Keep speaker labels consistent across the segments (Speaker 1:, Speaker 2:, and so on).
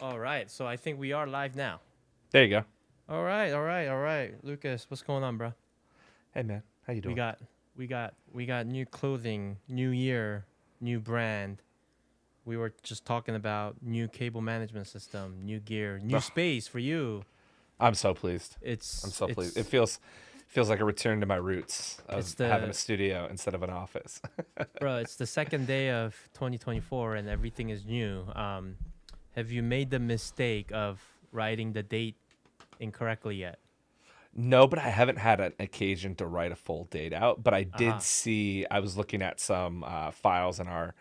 Speaker 1: All right, so I think we are live now.
Speaker 2: There you go.
Speaker 1: All right. Lucas, what's going on, bro?
Speaker 2: Hey man, how you
Speaker 1: We
Speaker 2: doing?
Speaker 1: got, we got new clothing, new year, new brand. We were just talking about new cable management system, new gear, new
Speaker 2: Ugh,
Speaker 1: space for you.
Speaker 2: I'm so pleased. I'm
Speaker 1: It's,
Speaker 2: so pleased. It
Speaker 1: it's,
Speaker 2: feels like a return to my roots
Speaker 1: it's
Speaker 2: of having a
Speaker 1: the,
Speaker 2: studio instead of an office.
Speaker 1: bro. It's the second day of 2024, and everything is new. Have you made the mistake of writing the date incorrectly yet?
Speaker 2: No, but I haven't had an occasion to write a full date out. But I did
Speaker 1: Aha.
Speaker 2: see. I was looking at some files in our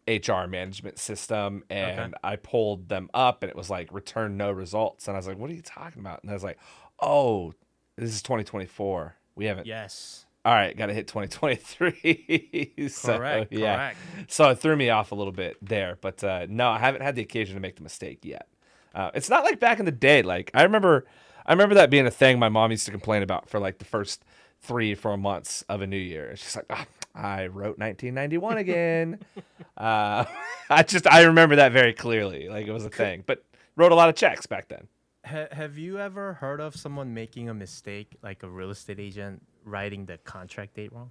Speaker 2: HR management system,
Speaker 1: Okay.
Speaker 2: and I pulled them up, and it was like return no results, and I was like, "What are you talking about?" And I was like, "Oh, this is 2024. We haven't."
Speaker 1: Yes.
Speaker 2: All right, got to hit 2023. So
Speaker 1: Correct.
Speaker 2: yeah,
Speaker 1: Correct.
Speaker 2: so it threw me off a little bit there, but no, I haven't had the occasion to make the mistake yet. It's not like back in the day. Like I remember that being a thing my mom used to complain about for like the first 3 4 months of a new year. She's like, "Ah, I wrote 1991 again." Uh, I remember that very clearly. Like it was a
Speaker 1: Could,
Speaker 2: thing, but wrote a lot of checks back then.
Speaker 1: have you ever heard of someone making a mistake, like a real estate agent writing the contract date wrong?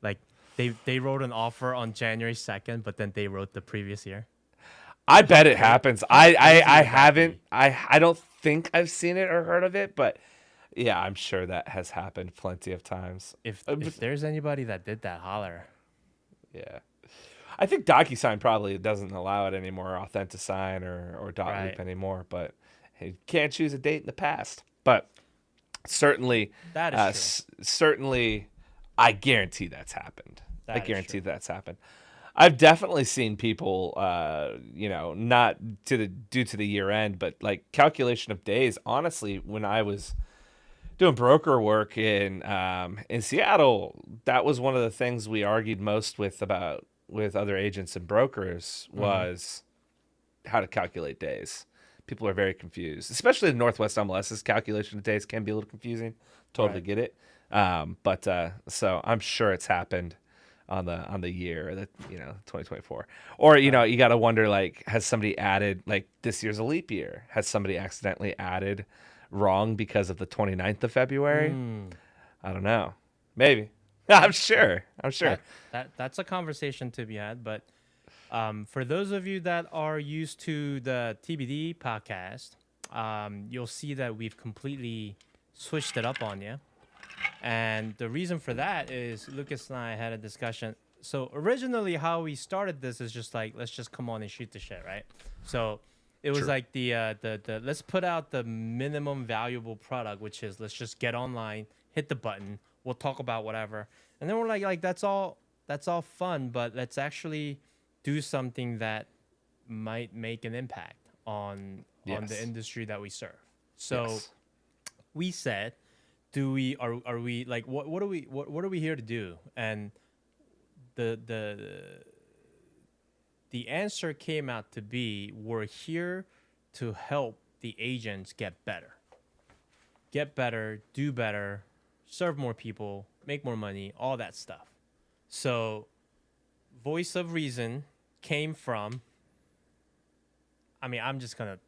Speaker 1: Like they wrote an offer on January 2nd, but then they wrote the previous year.
Speaker 2: I
Speaker 1: How
Speaker 2: bet it happens.
Speaker 1: how crazy
Speaker 2: I
Speaker 1: would that
Speaker 2: haven't.
Speaker 1: be?
Speaker 2: I don't think I've seen it or heard of it, but yeah, I'm sure that has happened plenty of times.
Speaker 1: If there's anybody that did that, holler.
Speaker 2: Yeah, I think DocuSign probably doesn't allow it anymore, Authentisign or
Speaker 1: Right.
Speaker 2: Dotloop anymore. But you can't choose a date in the past. But certainly,
Speaker 1: That is true.
Speaker 2: certainly, I guarantee that's happened. I
Speaker 1: That is
Speaker 2: guarantee
Speaker 1: true.
Speaker 2: that's happened. I've definitely seen people, not due to the year end, but like calculation of days. Honestly, when I was doing broker work in Seattle, that was one of the things we argued most with other agents and brokers
Speaker 1: Hmm.
Speaker 2: was how to calculate days. People are very confused, especially the Northwest MLS's calculation of days can be a little confusing. Totally
Speaker 1: Right.
Speaker 2: get it. But so I'm sure it's happened on the year that 2024, or
Speaker 1: Right.
Speaker 2: you got to wonder, like, has somebody added, like, this year's a leap year, has somebody accidentally added wrong because of the 29th of February?
Speaker 1: Mm.
Speaker 2: I don't know, maybe. I'm sure.
Speaker 1: That's a conversation to be had, but for those of you that are used to the TBD podcast, you'll see that we've completely switched it up on you. And the reason for that is Lucas and I had a discussion. So originally, how we started this is just like, let's just come on and shoot the shit, right? So it was
Speaker 2: True.
Speaker 1: like the let's put out the minimum valuable product, which is let's just get online, hit the button, we'll talk about whatever, and then we're like that's all fun, but let's actually do something that might make an impact on the
Speaker 2: Yes.
Speaker 1: industry that we serve. So
Speaker 2: Yes.
Speaker 1: we said, do we are we like what are we what are we here to do? And the the the answer came out to be, we're here to help the agents get better, do better, serve more people, make more money, all that stuff. So voice of reason came from, I mean, I'm just gonna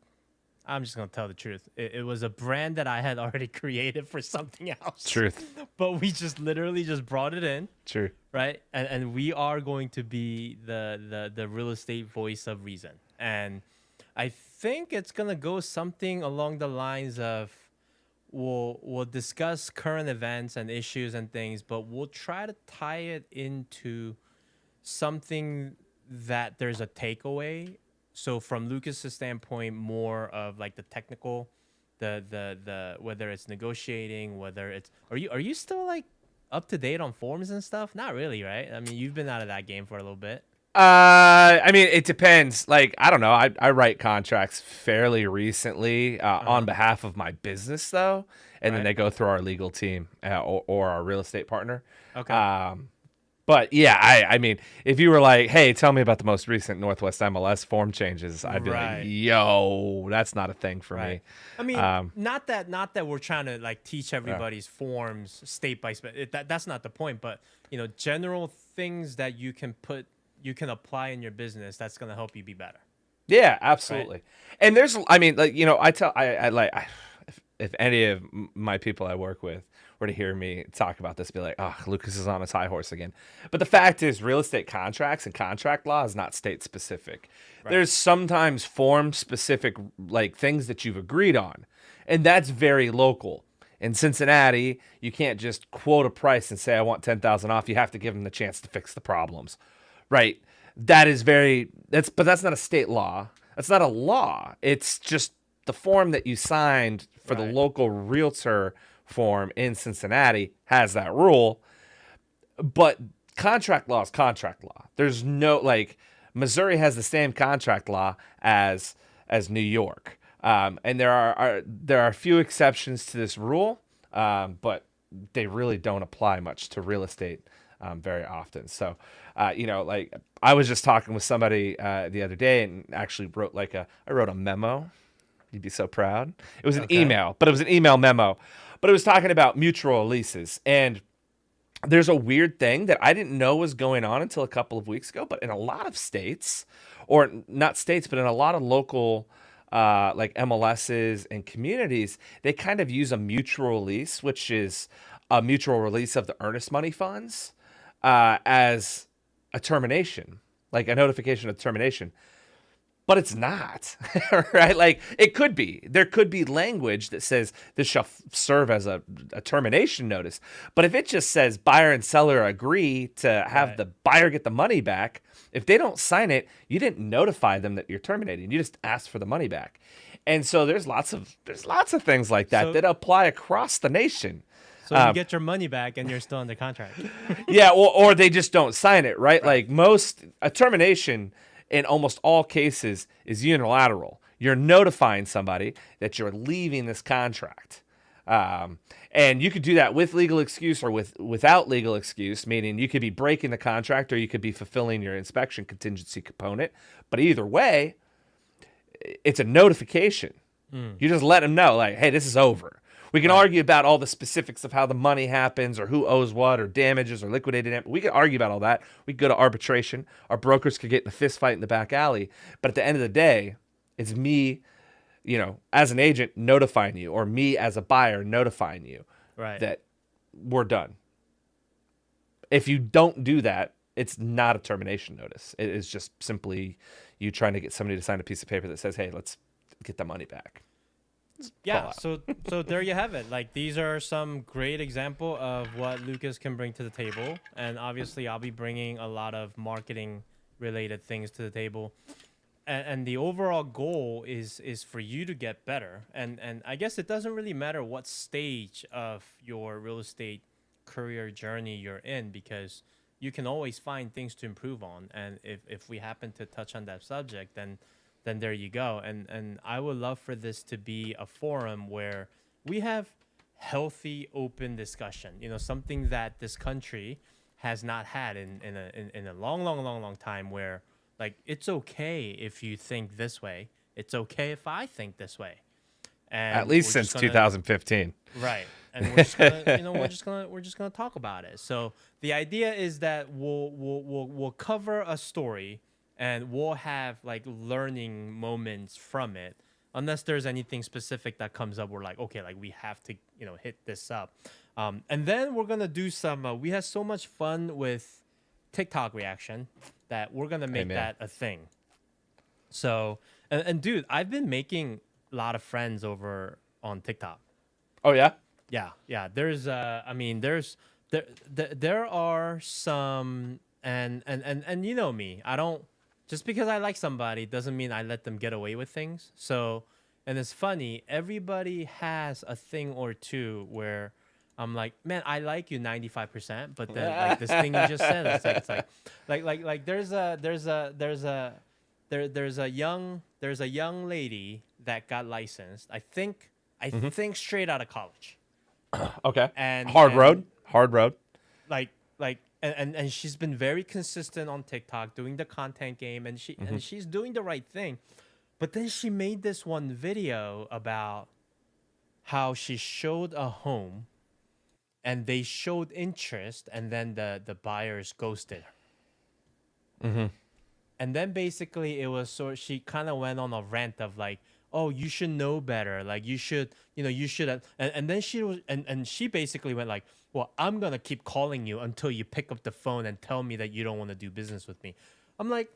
Speaker 1: tell the truth. It was a brand that I had already created for something else,
Speaker 2: Truth.
Speaker 1: but we just literally just brought it in,
Speaker 2: True.
Speaker 1: right? And we are going to be the real estate voice of reason. And I think it's gonna go something along the lines of, we'll discuss current events and issues and things, but we'll try to tie it into something that there's a takeaway. So from Lucas's standpoint, more of like the technical, the whether it's negotiating, whether it's, are you still like up to date on forms and stuff? Not really, right? I mean, you've been out of that game for a little bit.
Speaker 2: I mean, it depends. Like, I don't know. I write contracts fairly recently
Speaker 1: Uh
Speaker 2: on
Speaker 1: huh.
Speaker 2: behalf of my business, though, and then
Speaker 1: Right.
Speaker 2: they go through our legal team or our real estate partner.
Speaker 1: Okay.
Speaker 2: Um, but yeah, I mean, if you were like, "Hey, tell me about the most recent Northwest MLS form changes," I'd be like,
Speaker 1: Right.
Speaker 2: "Yo, that's not a thing for
Speaker 1: Right.
Speaker 2: me."
Speaker 1: I mean,
Speaker 2: Um,
Speaker 1: not that we're trying to like teach
Speaker 2: yeah,
Speaker 1: everybody's forms state by state. That's not the point. But general things that you can apply in your business that's gonna help you be better.
Speaker 2: Yeah,
Speaker 1: right?
Speaker 2: absolutely. And there's, I mean, like, you know, I like, if any of my people I work with were to hear me talk about this, be like, oh, Lucas is on his high horse again. But the fact is, real estate contracts and contract law is not state specific.
Speaker 1: Right.
Speaker 2: There's sometimes form specific, like things that you've agreed on, and that's very local. In Cincinnati, you can't just quote a price and say I want 10,000 off. You have to give them the chance to fix the problems, right? That is very but that's not a state law. That's not a law. It's just the form that you signed for the
Speaker 1: Right.
Speaker 2: local realtor form in Cincinnati has that rule, but contract law is contract law. There's no, like, Missouri has the same contract law as New York, and there are a few exceptions to this rule, but they really don't apply much to real estate very often. So, you know, like, I was just talking with somebody the other day and actually wrote I wrote a memo. You'd be so proud. It was an
Speaker 1: Okay.
Speaker 2: email, but it was an email memo. But it was talking about mutual leases. And there's a weird thing that I didn't know was going on until a couple of weeks ago. But in a lot of states, or not states, but in a lot of local like MLSs and communities, they kind of use a mutual release, which is a mutual release of the earnest money funds, as a termination, like a notification of termination, but it's not. Right? Like, it could be. There could be language that says this shall serve as a termination notice. But if it just says buyer and seller agree to have
Speaker 1: Right.
Speaker 2: the buyer get the money back, if they don't sign it, you didn't notify them that you're terminating. You just asked for the money back. And so there's lots of things like that
Speaker 1: So
Speaker 2: that apply across the nation.
Speaker 1: so you get your money back and you're still under contract.
Speaker 2: Yeah, or they just don't sign it, right?
Speaker 1: Right.
Speaker 2: Like, most a termination in almost all cases is unilateral. You're notifying somebody that you're leaving this contract. And you could do that with legal excuse or without legal excuse, meaning you could be breaking the contract or you could be fulfilling your inspection contingency component. But either way, it's a notification.
Speaker 1: Mm.
Speaker 2: You just let them know, like, hey, this is over. We can
Speaker 1: Right.
Speaker 2: argue about all the specifics of how the money happens or who owes what or damages or liquidated. We can argue about all that. We could go to arbitration. Our brokers could get in a fist fight in the back alley. But at the end of the day, it's me, you know, as an agent notifying you, or me as a buyer notifying you
Speaker 1: Right.
Speaker 2: that we're done. If you don't do that, it's not a termination notice. It is just simply you trying to get somebody to sign a piece of paper that says, hey, let's get the money back.
Speaker 1: Yeah,
Speaker 2: Fallout.
Speaker 1: so there you have it. Like, these are some great example of what Lucas can bring to the table, and obviously I'll be bringing a lot of marketing related things to the table. And the overall goal is for you to get better. And I guess it doesn't really matter what stage of your real estate career journey you're in, because you can always find things to improve on. And if we happen to touch on that subject, then there you go. And I would love for this to be a forum where we have healthy, open discussion. You know, something that this country has not had in a long time, where, like, it's okay if you think this way. It's okay if I think this way.
Speaker 2: At
Speaker 1: And
Speaker 2: least
Speaker 1: we're just
Speaker 2: since
Speaker 1: gonna
Speaker 2: 2015.
Speaker 1: Right. And we're just gonna, we're just gonna talk about it. So the idea is that we'll cover a story, and we'll have, like, learning moments from it. Unless there's anything specific that comes up, we're like, okay, like, we have to, hit this up. And then we're gonna do some. We had so much fun with TikTok reaction that we're gonna make
Speaker 2: Amen.
Speaker 1: that a thing. So, and dude, I've been making a lot of friends over on TikTok.
Speaker 2: Oh, yeah?
Speaker 1: Yeah, yeah. There's I mean, there are some, and you know me. I don't, just because I like somebody doesn't mean I let them get away with things. So, and it's funny, everybody has a thing or two where I'm like, man, I like you 95%, but then, like, this thing you just said, it's like there's a young lady that got licensed. I think straight out of college.
Speaker 2: Okay.
Speaker 1: and
Speaker 2: Hard
Speaker 1: and
Speaker 2: road. Hard road.
Speaker 1: and she's been very consistent on TikTok doing the content game, and she's doing the right thing. But then she made this one video about how she showed a home and they showed interest, and then the buyers ghosted her. And then basically it was sort she kind of went on a rant of like, oh, you should know better, like you should, you should and then she was and she basically went like, well, I'm gonna keep calling you until you pick up the phone and tell me that you don't want to do business with me. I'm like,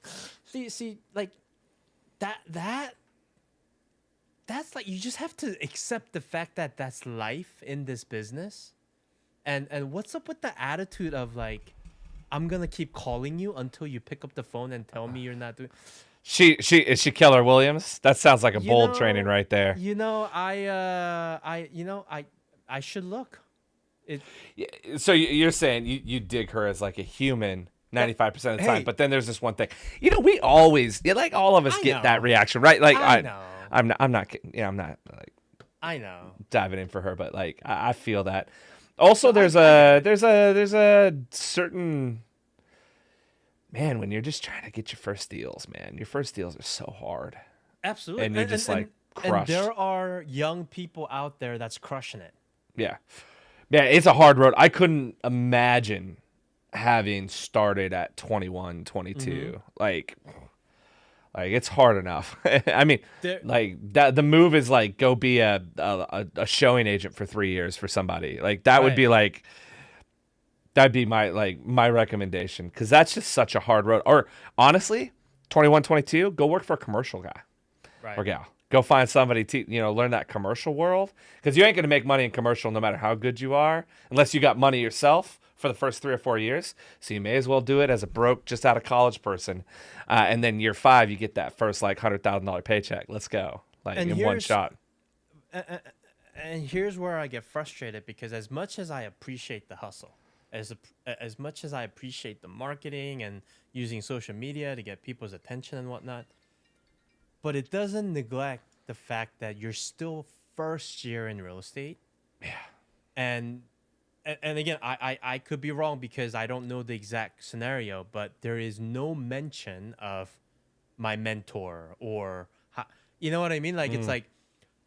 Speaker 1: see like that that's like, you just have to accept the fact that that's life in this business. And what's up with the attitude of like, I'm gonna keep calling you until you pick up the phone and tell me you're not doing.
Speaker 2: She is she Keller Williams? That sounds like a
Speaker 1: You
Speaker 2: bold training
Speaker 1: know,
Speaker 2: right there.
Speaker 1: I should look. It
Speaker 2: So you're saying you dig her as like a human 95% of the time,
Speaker 1: Hey,
Speaker 2: but then there's this one thing. We always, like all of us
Speaker 1: I
Speaker 2: get that
Speaker 1: know.
Speaker 2: reaction, right? Like
Speaker 1: I know.
Speaker 2: I'm not kidding. Yeah, I'm not like
Speaker 1: I know.
Speaker 2: diving in for her, but like I feel that. Also,
Speaker 1: No,
Speaker 2: there's
Speaker 1: I get
Speaker 2: a
Speaker 1: it.
Speaker 2: there's a certain man when you're just trying to get your first deals, man. Your first deals are so hard,
Speaker 1: Absolutely.
Speaker 2: and you're just like
Speaker 1: And
Speaker 2: crushed.
Speaker 1: there are young people out there that's crushing it.
Speaker 2: Yeah, yeah, it's a hard road. I couldn't imagine having started at 21,
Speaker 1: Mm-hmm.
Speaker 2: 22. Like it's hard enough. I mean,
Speaker 1: There
Speaker 2: like that the move is like go be a showing agent for 3 years for somebody. Like that would
Speaker 1: right.
Speaker 2: be like that'd be my recommendation because that's just such a hard road. Or honestly, 21, 22, go work for a commercial guy or
Speaker 1: Right.
Speaker 2: gal. Go find somebody to learn that commercial world because you ain't gonna make money in commercial no matter how good you are unless you got money yourself for the first 3 or 4 years. So you may as well do it as a broke, just out of college person, and then year 5 you get that first like $100,000 paycheck. Let's go like
Speaker 1: And
Speaker 2: in one shot.
Speaker 1: a- and here's where I get frustrated because as much as I appreciate the hustle, as much as I appreciate the marketing and using social media to get people's attention and whatnot, but it doesn't neglect the fact that you're still first year in real estate. And and again, I could be wrong because I don't know the exact scenario, but there is no mention of my mentor or you know what I mean? Like it's like,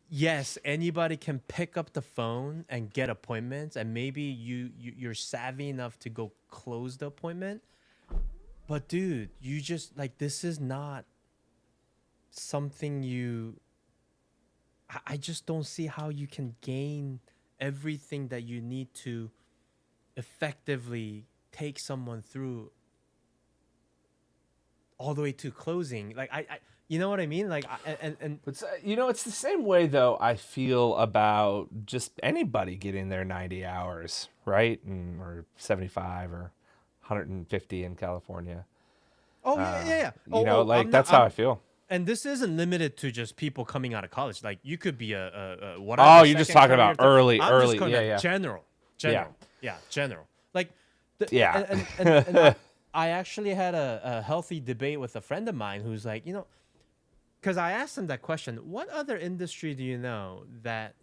Speaker 1: yes, anybody can pick up the phone and get appointments, and maybe you're savvy enough to go close the appointment. But dude, you just like, this is not something I just don't see how you can gain everything that you need to effectively take someone through all the way to closing. Like I you know what I mean? Like and
Speaker 2: But it's the same way though I feel about just anybody getting their 90 hours, right? Or 75 or 150 in California.
Speaker 1: oh yeah, yeah, yeah. Oh,
Speaker 2: Like
Speaker 1: I'm not.
Speaker 2: that's how I feel.
Speaker 1: And this isn't limited to just people coming out of college. Like you could be a
Speaker 2: Oh,
Speaker 1: whatever
Speaker 2: you're just
Speaker 1: second
Speaker 2: talking
Speaker 1: career.
Speaker 2: about early,
Speaker 1: I'm just going
Speaker 2: yeah,
Speaker 1: to
Speaker 2: yeah,
Speaker 1: general,
Speaker 2: yeah,
Speaker 1: general, yeah, general. Like,
Speaker 2: yeah.
Speaker 1: and I actually had a healthy debate with a friend of mine who's like, because I asked him that question: what other industry do you know that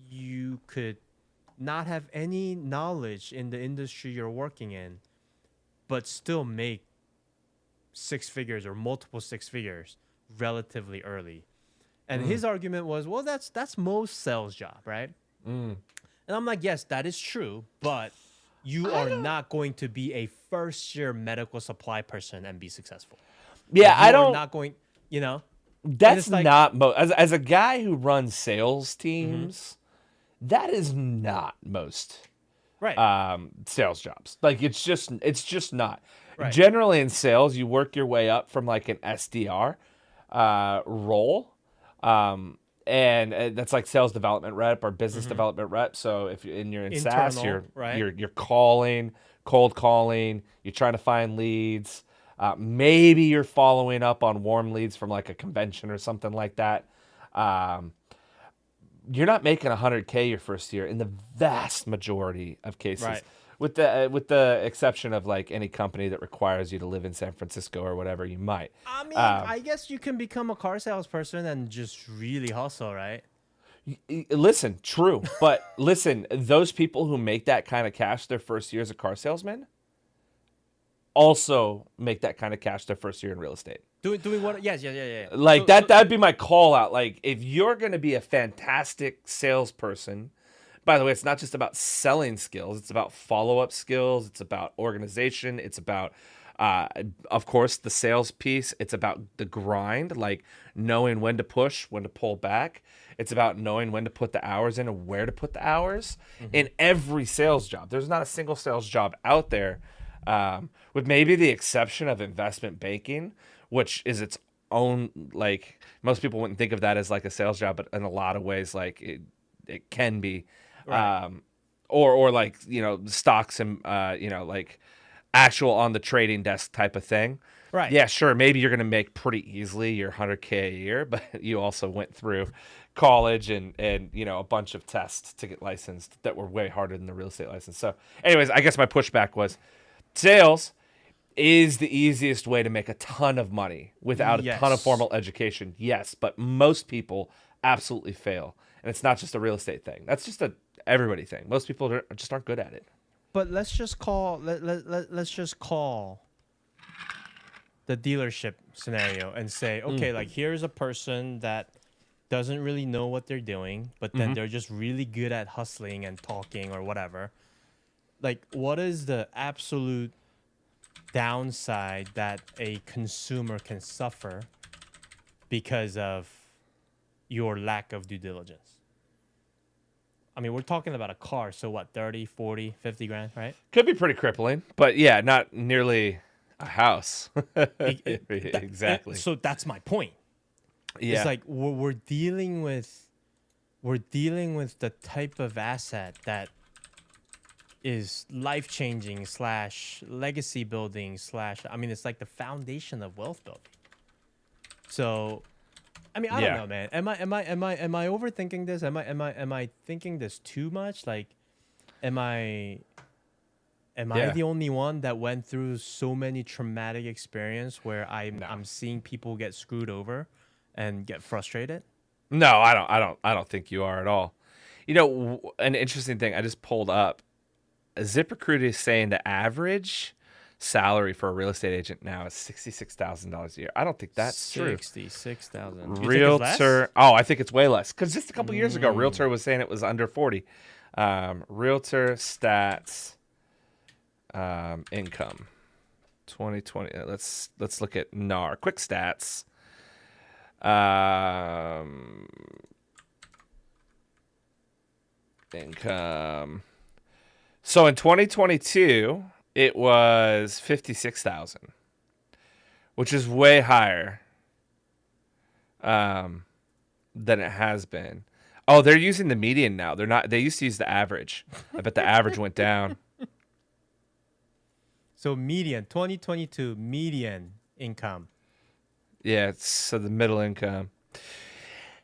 Speaker 1: you could not have any knowledge in the industry you're working in, but still make six figures or multiple six figures relatively early? And his argument was, well, that's most sales job, right? And I'm like, yes, that is true, but you
Speaker 2: I
Speaker 1: are
Speaker 2: don't.
Speaker 1: not going to be a first year medical supply person and be successful.
Speaker 2: Yeah,
Speaker 1: Like
Speaker 2: I
Speaker 1: you are
Speaker 2: don't.
Speaker 1: not going, you know? And
Speaker 2: That's
Speaker 1: it's like,
Speaker 2: not as a guy who runs sales
Speaker 1: mhm,
Speaker 2: teams. That is not most
Speaker 1: right,
Speaker 2: sales jobs. Like it's just not.
Speaker 1: right.
Speaker 2: Generally in sales, you work your way up from like an SDR role, and that's like sales development rep or business
Speaker 1: Hmm.
Speaker 2: development rep. So if you're in SaaS,
Speaker 1: Internal, right?
Speaker 2: you're calling, cold calling, you're trying to find leads. Maybe you're following up on warm leads from like a convention or something like that. Um, you're not making 100K your first year in the vast majority of cases,
Speaker 1: Right.
Speaker 2: with the exception of like any company that requires you to live in San Francisco or whatever. You might.
Speaker 1: I mean,
Speaker 2: Um,
Speaker 1: I guess you can become a car salesperson and just really hustle, right?
Speaker 2: listen, true, but listen, those people who make that kind of cash their first year as a car salesman also make that kind of cash their first year in real estate.
Speaker 1: Doing what? Yes, yeah, yeah, yeah.
Speaker 2: Like that'd be my call out. Like if you're going to be a fantastic salesperson, by the way, it's not just about selling skills, it's about follow-up skills, it's about organization, it's about Uh, of course, the sales piece, it's about the grind, like knowing when to push, when to pull back. It's about knowing when to put the hours in and where to put the hours in every sales job. There's not a single sales job out there, with maybe the exception of investment banking, which is its own, like, most people wouldn't think of that as like a sales job, but in a lot of ways, like it can be.
Speaker 1: Right.
Speaker 2: Or like, stocks and, like actual on the trading desk type of thing.
Speaker 1: Right.
Speaker 2: Yeah, sure. Maybe you're going to make pretty easily your 100K a year, but you also went through college and, a bunch of tests to get licensed that were way harder than the real estate license. So anyways, I guess my pushback was sales is the easiest way to make a ton of money without a ton of
Speaker 1: Yes.
Speaker 2: formal education. Yes, but most people absolutely fail. And it's not just a real estate thing. That's just a everybody thing. Most people just aren't good at it.
Speaker 1: But let's just call let's just call the dealership scenario and say, okay, like here's a person that doesn't really know what they're doing, but then they're just really good at hustling and talking or whatever. Like, what is the absolute downside that a consumer can suffer because of your lack of due diligence? I mean, we're talking about a car, so what, 30, 40, 50 grand, right?
Speaker 2: Could be pretty crippling, but yeah, not nearly a house. Exactly.
Speaker 1: So that's my point.
Speaker 2: Yeah.
Speaker 1: It's like we're dealing with the type of asset that is life changing / legacy building / I mean, it's like the foundation of wealth building. So, I mean, I don't know, man. Am I overthinking this? Am I thinking this too much? Like, am I the only one that went through so many traumatic experience where I'm seeing people get screwed over and get frustrated?
Speaker 2: No, I don't think you are at all. An interesting thing I just pulled up. ZipRecruiter is saying the average salary for a real estate agent now is $66,000 a year. I don't think that's true.
Speaker 1: 66,000.
Speaker 2: Realtor. Oh, I think it's way less. Because just a couple years ago, Realtor was saying it was under 40. Realtor stats, income, 2020. Let's look at NAR. Quick stats. Income. So in 2022, it was 56,000, which is way higher than it has been. Oh, they're using the median now. They're not. They used to use the average. I bet the average went down.
Speaker 1: So median 2022 median income.
Speaker 2: Yeah, so the middle income.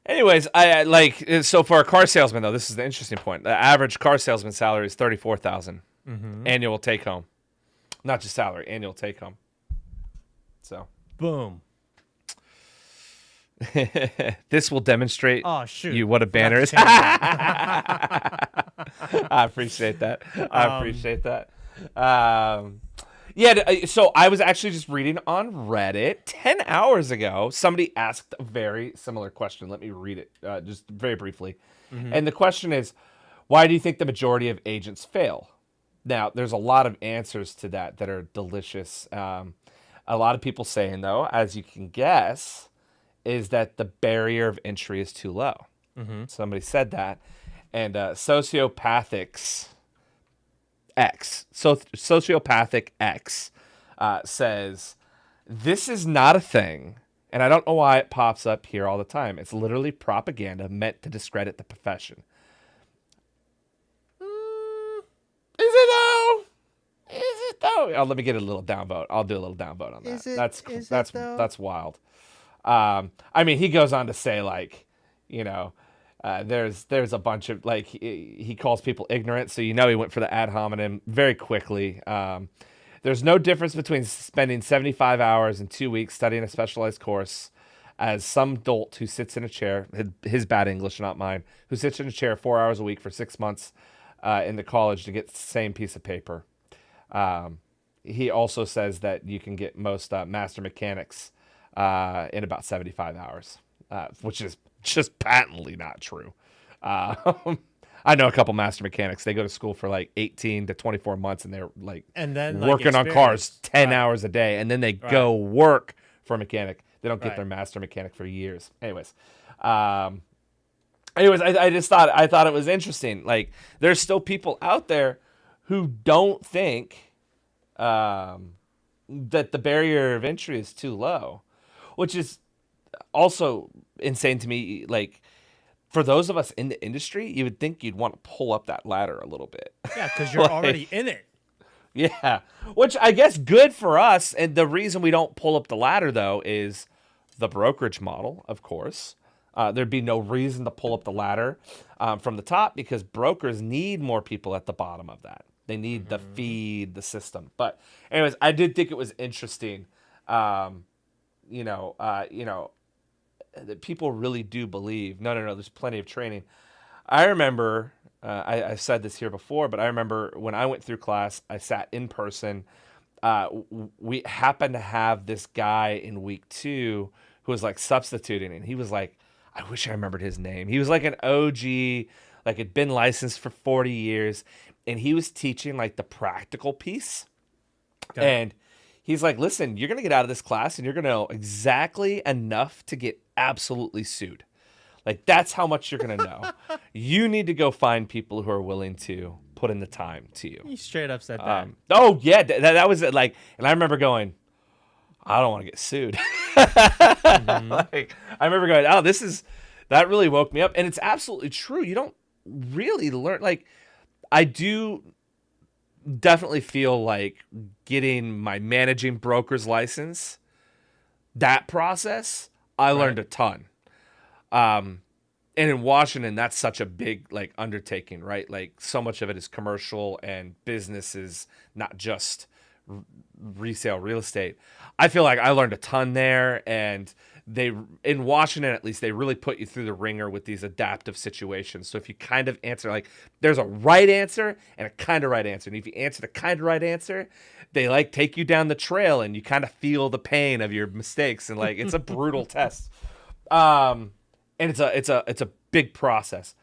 Speaker 2: Anyways, I like, so for a car salesman though, this is the interesting point. The average car salesman salary is 34,000 annual take home, not just salary, annual take home. So
Speaker 1: Boom.
Speaker 2: this will demonstrate
Speaker 1: Oh shoot.
Speaker 2: you what a banner is. I appreciate that. I appreciate that. Yeah, so I was actually just reading on Reddit 10 hours ago. Somebody asked a very similar question. Let me read it just very briefly. And the question is, why do you think the majority of agents fail? Now, there's a lot of answers to that are delicious. A lot of people saying, though, as you can guess, is that the barrier of entry is too low. Somebody said that. And Sociopathics X, Sociopathic X, says, this is not a thing, and I don't know why it pops up here all the time. It's literally propaganda meant to discredit the profession. Is it though? Is it though? Oh, let me get a little downvote. I'll do a little downvote on that.
Speaker 1: Is it-
Speaker 2: That's
Speaker 1: is it
Speaker 2: that's
Speaker 1: though?
Speaker 2: that's wild. I mean, he goes on to say, like, there's a bunch of, like, he calls people ignorant, so he went for the ad hominem very quickly. There's no difference between spending 75 hours in 2 weeks studying a specialized course as some dolt who sits in a chair, his bad English, not mine, who sits in a chair 4 hours a week for 6 months in the college to get the same piece of paper. He also says that you can get most master mechanics in about 75 hours, which is just patently not true. Um, I know a couple master mechanics. They go to school for like 18 to 24 months, and they're like
Speaker 1: And then like
Speaker 2: working on cars
Speaker 1: experience.
Speaker 2: 10
Speaker 1: Right.
Speaker 2: hours a day, and then they
Speaker 1: Right.
Speaker 2: go work for a mechanic. They don't get
Speaker 1: Right.
Speaker 2: their master mechanic for years. Um, I just thought it was interesting. Like, there's still people out there who don't think that the barrier of entry is too low, which is also insane to me. Like, for those of us in the industry, you would think you'd want to pull up that ladder a little bit.
Speaker 1: Yeah, because you're already in it.
Speaker 2: Yeah, which I guess good for us. And the reason we don't pull up the ladder, though, is the brokerage model, of course. There'd be no reason to pull up the ladder from the top because brokers need more people at the bottom of that. They need to feed the system. But anyways, I did think it was interesting. You know, that people really do believe. No, there's plenty of training. I remember, I've said this here before, but I remember when I went through class, I sat in person. We happened to have this guy in week 2 who was like substituting, and he was like, I wish I remembered his name. He was like an OG, like had been licensed for 40 years, and he was teaching like the practical piece.
Speaker 1: Okay.
Speaker 2: And he's like, listen, you're going to get out of this class and you're going to know exactly enough to get absolutely sued. Like, that's how much you're going to know. You need to go find people who are willing to put in the time to you.
Speaker 1: He straight up said that.
Speaker 2: Oh, yeah. That was it. Like, and I remember going, I don't want to get sued. Like, I remember going, oh, that really woke me up. And it's absolutely true. You don't really learn. Like, I do definitely feel like getting my managing broker's license, that process, I learned a ton. And in Washington, that's such a big like undertaking, right? Like, so much of it is commercial and businesses, not just resale real estate. I feel like I learned a ton there, and they, in Washington at least, they really put you through the ringer with these adaptive situations. So if you kind of answer, like, there's a right answer and a kind of right answer, and if you answer the kind of right answer, they like take you down the trail and you kind of feel the pain of your mistakes, and like, it's a brutal test. And it's a big process.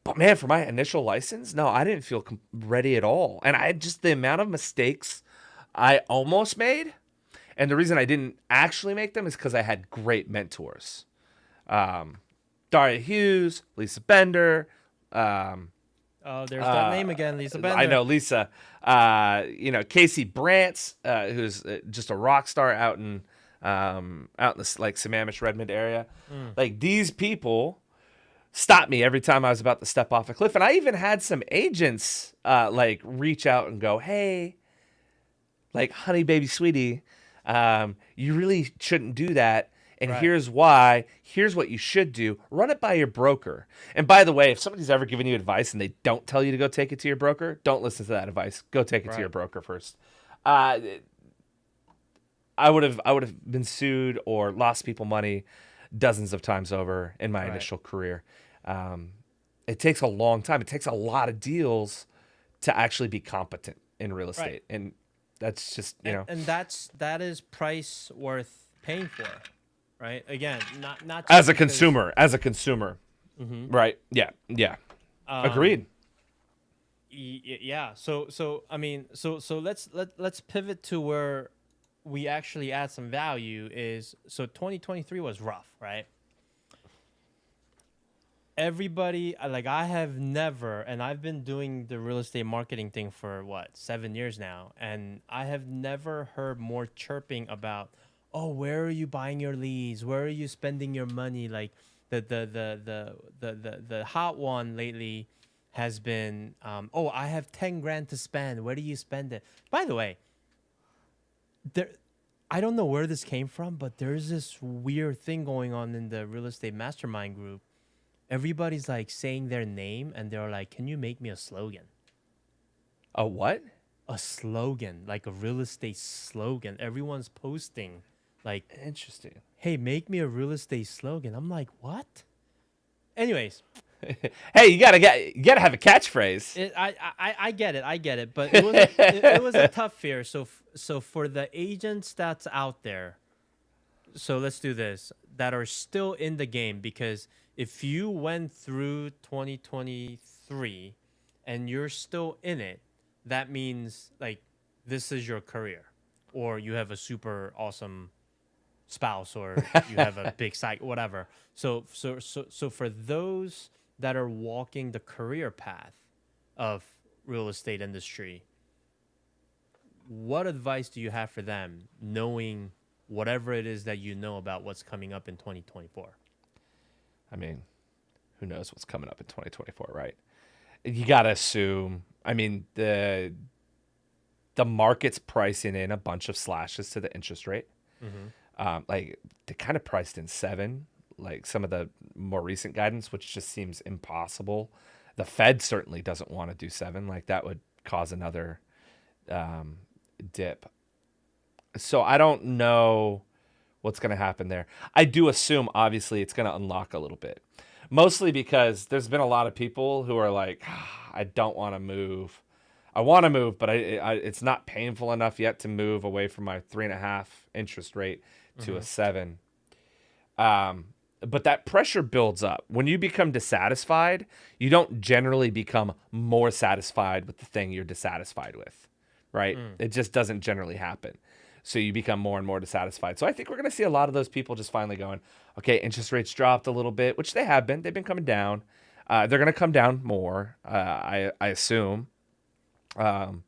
Speaker 2: But man, for my initial license, no, I didn't feel ready at all. And I just, the amount of mistakes I almost made, and the reason I didn't actually make them is because I had great mentors. Daria Hughes, Lisa Bender.
Speaker 1: Oh, there's that name again, Lisa Bender.
Speaker 2: I know Lisa. Casey Brantz, who's just a rock star out in this like Sammamish Redmond area. Like, these people stopped me every time I was about to step off a cliff, and I even had some agents like reach out and go, "Hey, like, honey, baby, sweetie, you really shouldn't do that. And
Speaker 1: Right.
Speaker 2: here's why. Here's what you should do. Run it by your broker." And by the way, if somebody's ever given you advice and they don't tell you to go take it to your broker, don't listen to that advice. Go take it to your broker first. I would have been sued or lost people money dozens of times over in my initial career. It takes a long time. It takes a lot of deals to actually be competent in real estate. And that's just,
Speaker 1: and that is price worth paying for, right? Again, not just
Speaker 2: as a
Speaker 1: because-
Speaker 2: consumer. Right. Yeah. Agreed.
Speaker 1: Yeah. So I mean, so let's pivot to where we actually add some value. Is so 2023 was rough, right? Everybody, like, I have never, and I've been doing the real estate marketing thing for 7 years now, and I have never heard more chirping about, oh, where are you buying your leads? Where are you spending your money? Like, the hot one lately has been, oh, I have 10 grand to spend. Where do you spend it? By the way, I don't know where this came from, but there's this weird thing going on in the real estate mastermind group. Everybody's like saying their name, and they're like, "Can you make me a slogan?"
Speaker 2: A what?
Speaker 1: A slogan, like a real estate slogan. Everyone's posting, like,
Speaker 2: Interesting.
Speaker 1: "Hey, make me a real estate slogan." I'm like, "What?" Anyways,
Speaker 2: Hey, you gotta have a catchphrase.
Speaker 1: I get it, but it was a tough fear. So for the agents that's out there, so let's do this, that are still in the game, because if you went through 2023 and you're still in it, that means like this is your career, or you have a super awesome spouse, or you have a big site, whatever. So for those that are walking the career path of real estate industry, what advice do you have for them, knowing whatever it is that you know about what's coming up in 2024?
Speaker 2: I mean, who knows what's coming up in 2024, right? You got to assume, I mean, the market's pricing in a bunch of slashes to the interest rate. Like they kind of priced in 7, like some of the more recent guidance, which just seems impossible. The Fed certainly doesn't want to do 7. Like that would cause another dip. So I don't know what's going to happen there. I do assume, obviously, it's going to unlock a little bit. Mostly because there's been a lot of people who are like, I don't want to move. I want to move, but it's not painful enough yet to move away from my 3.5 interest rate to a 7. But that pressure builds up. When you become dissatisfied, you don't generally become more satisfied with the thing you're dissatisfied with, right? It just doesn't generally happen. So you become more and more dissatisfied. So I think we're going to see a lot of those people just finally going, okay, interest rates dropped a little bit, which they have been. They've been coming down. They're going to come down more, I assume. And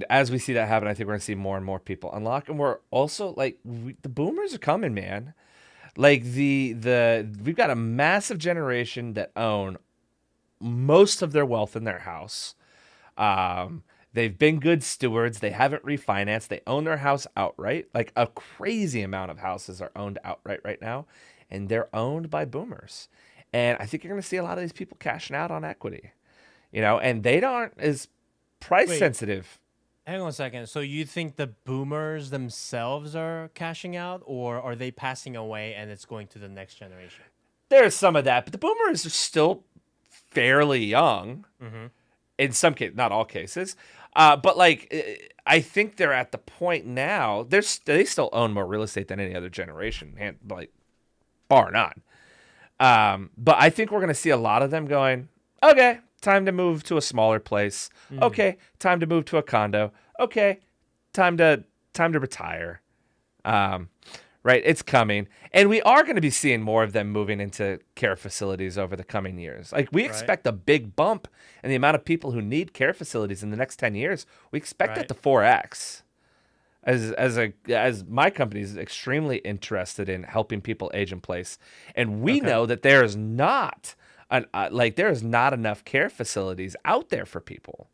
Speaker 2: as we see that happen, I think we're going to see more and more people unlock. And we're also like, the boomers are coming, man. Like we've got a massive generation that own most of their wealth in their house. They've been good stewards. They haven't refinanced. They own their house outright. Like a crazy amount of houses are owned outright right now, and they're owned by boomers. And I think you're going to see a lot of these people cashing out on equity, and they aren't as price sensitive.
Speaker 1: Hang on a second. So you think the boomers themselves are cashing out, or are they passing away and it's going to the next generation?
Speaker 2: There's some of that, but the boomers are still fairly young. In some cases, not all cases. But like, I think they're at the point now. They still own more real estate than any other generation, like bar none. But I think we're going to see a lot of them going, okay, time to move to a smaller place. Okay, time to move to a condo. Okay, time to retire. Right, it's coming, and we are going to be seeing more of them moving into care facilities over the coming years. Like we expect a big bump in the amount of people who need care facilities in the next 10 years. We expect that to 4x. As my company is extremely interested in helping people age in place, and we know that there is not enough care facilities out there for people.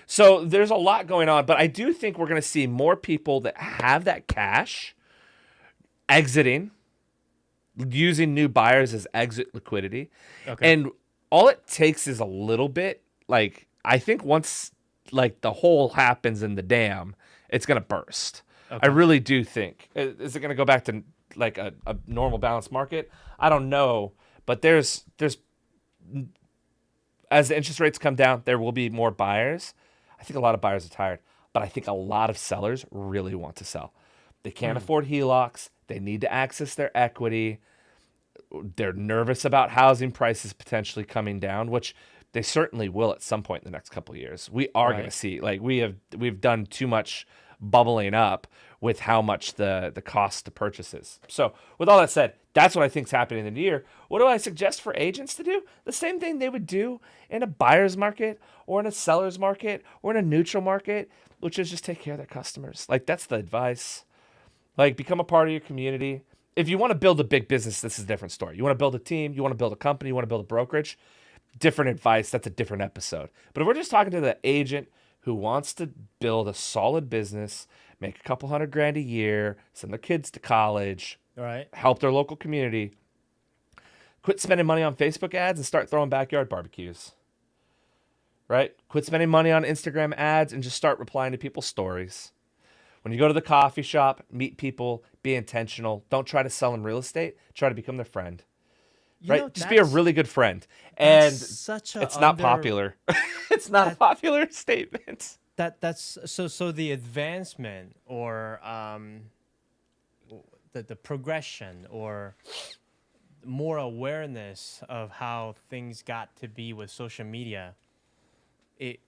Speaker 2: So there's a lot going on, but I do think we're going to see more people that have that cash exiting, using new buyers as exit liquidity. And all it takes is a little bit. Like, I think once like the hole happens in the dam, it's going to burst. I really do think. Is it going to go back to like a normal balanced market? I don't know. But there's as the interest rates come down, there will be more buyers. I think a lot of buyers are tired, but I think a lot of sellers really want to sell. They can't afford HELOCs. They need to access their equity. They're nervous about housing prices potentially coming down, which they certainly will at some point in the next couple of years. We are going to see, like we've done too much bubbling up with how much the cost to purchase is. So with all that said, that's what I think is happening in the year. What do I suggest for agents to do? The same thing they would do in a buyer's market or in a seller's market or in a neutral market, which is just take care of their customers. Like that's the advice. Like, become a part of your community. If you want to build a big business, this is a different story. You want to build a team, you want to build a company, you want to build a brokerage, different advice. That's a different episode. But if we're just talking to the agent who wants to build a solid business, make a couple $100,000 a year, send their kids to college, help their local community, quit spending money on Facebook ads and start throwing backyard barbecues. Right? Quit spending money on Instagram ads and just start replying to people's stories. When you go to the coffee shop, meet people, be intentional. Don't try to sell them real estate. Try to become their friend. Right? Just be a really good friend. And it's not popular. It's not a popular statement.
Speaker 1: That's so the advancement or the progression or more awareness of how things got to be with social media, it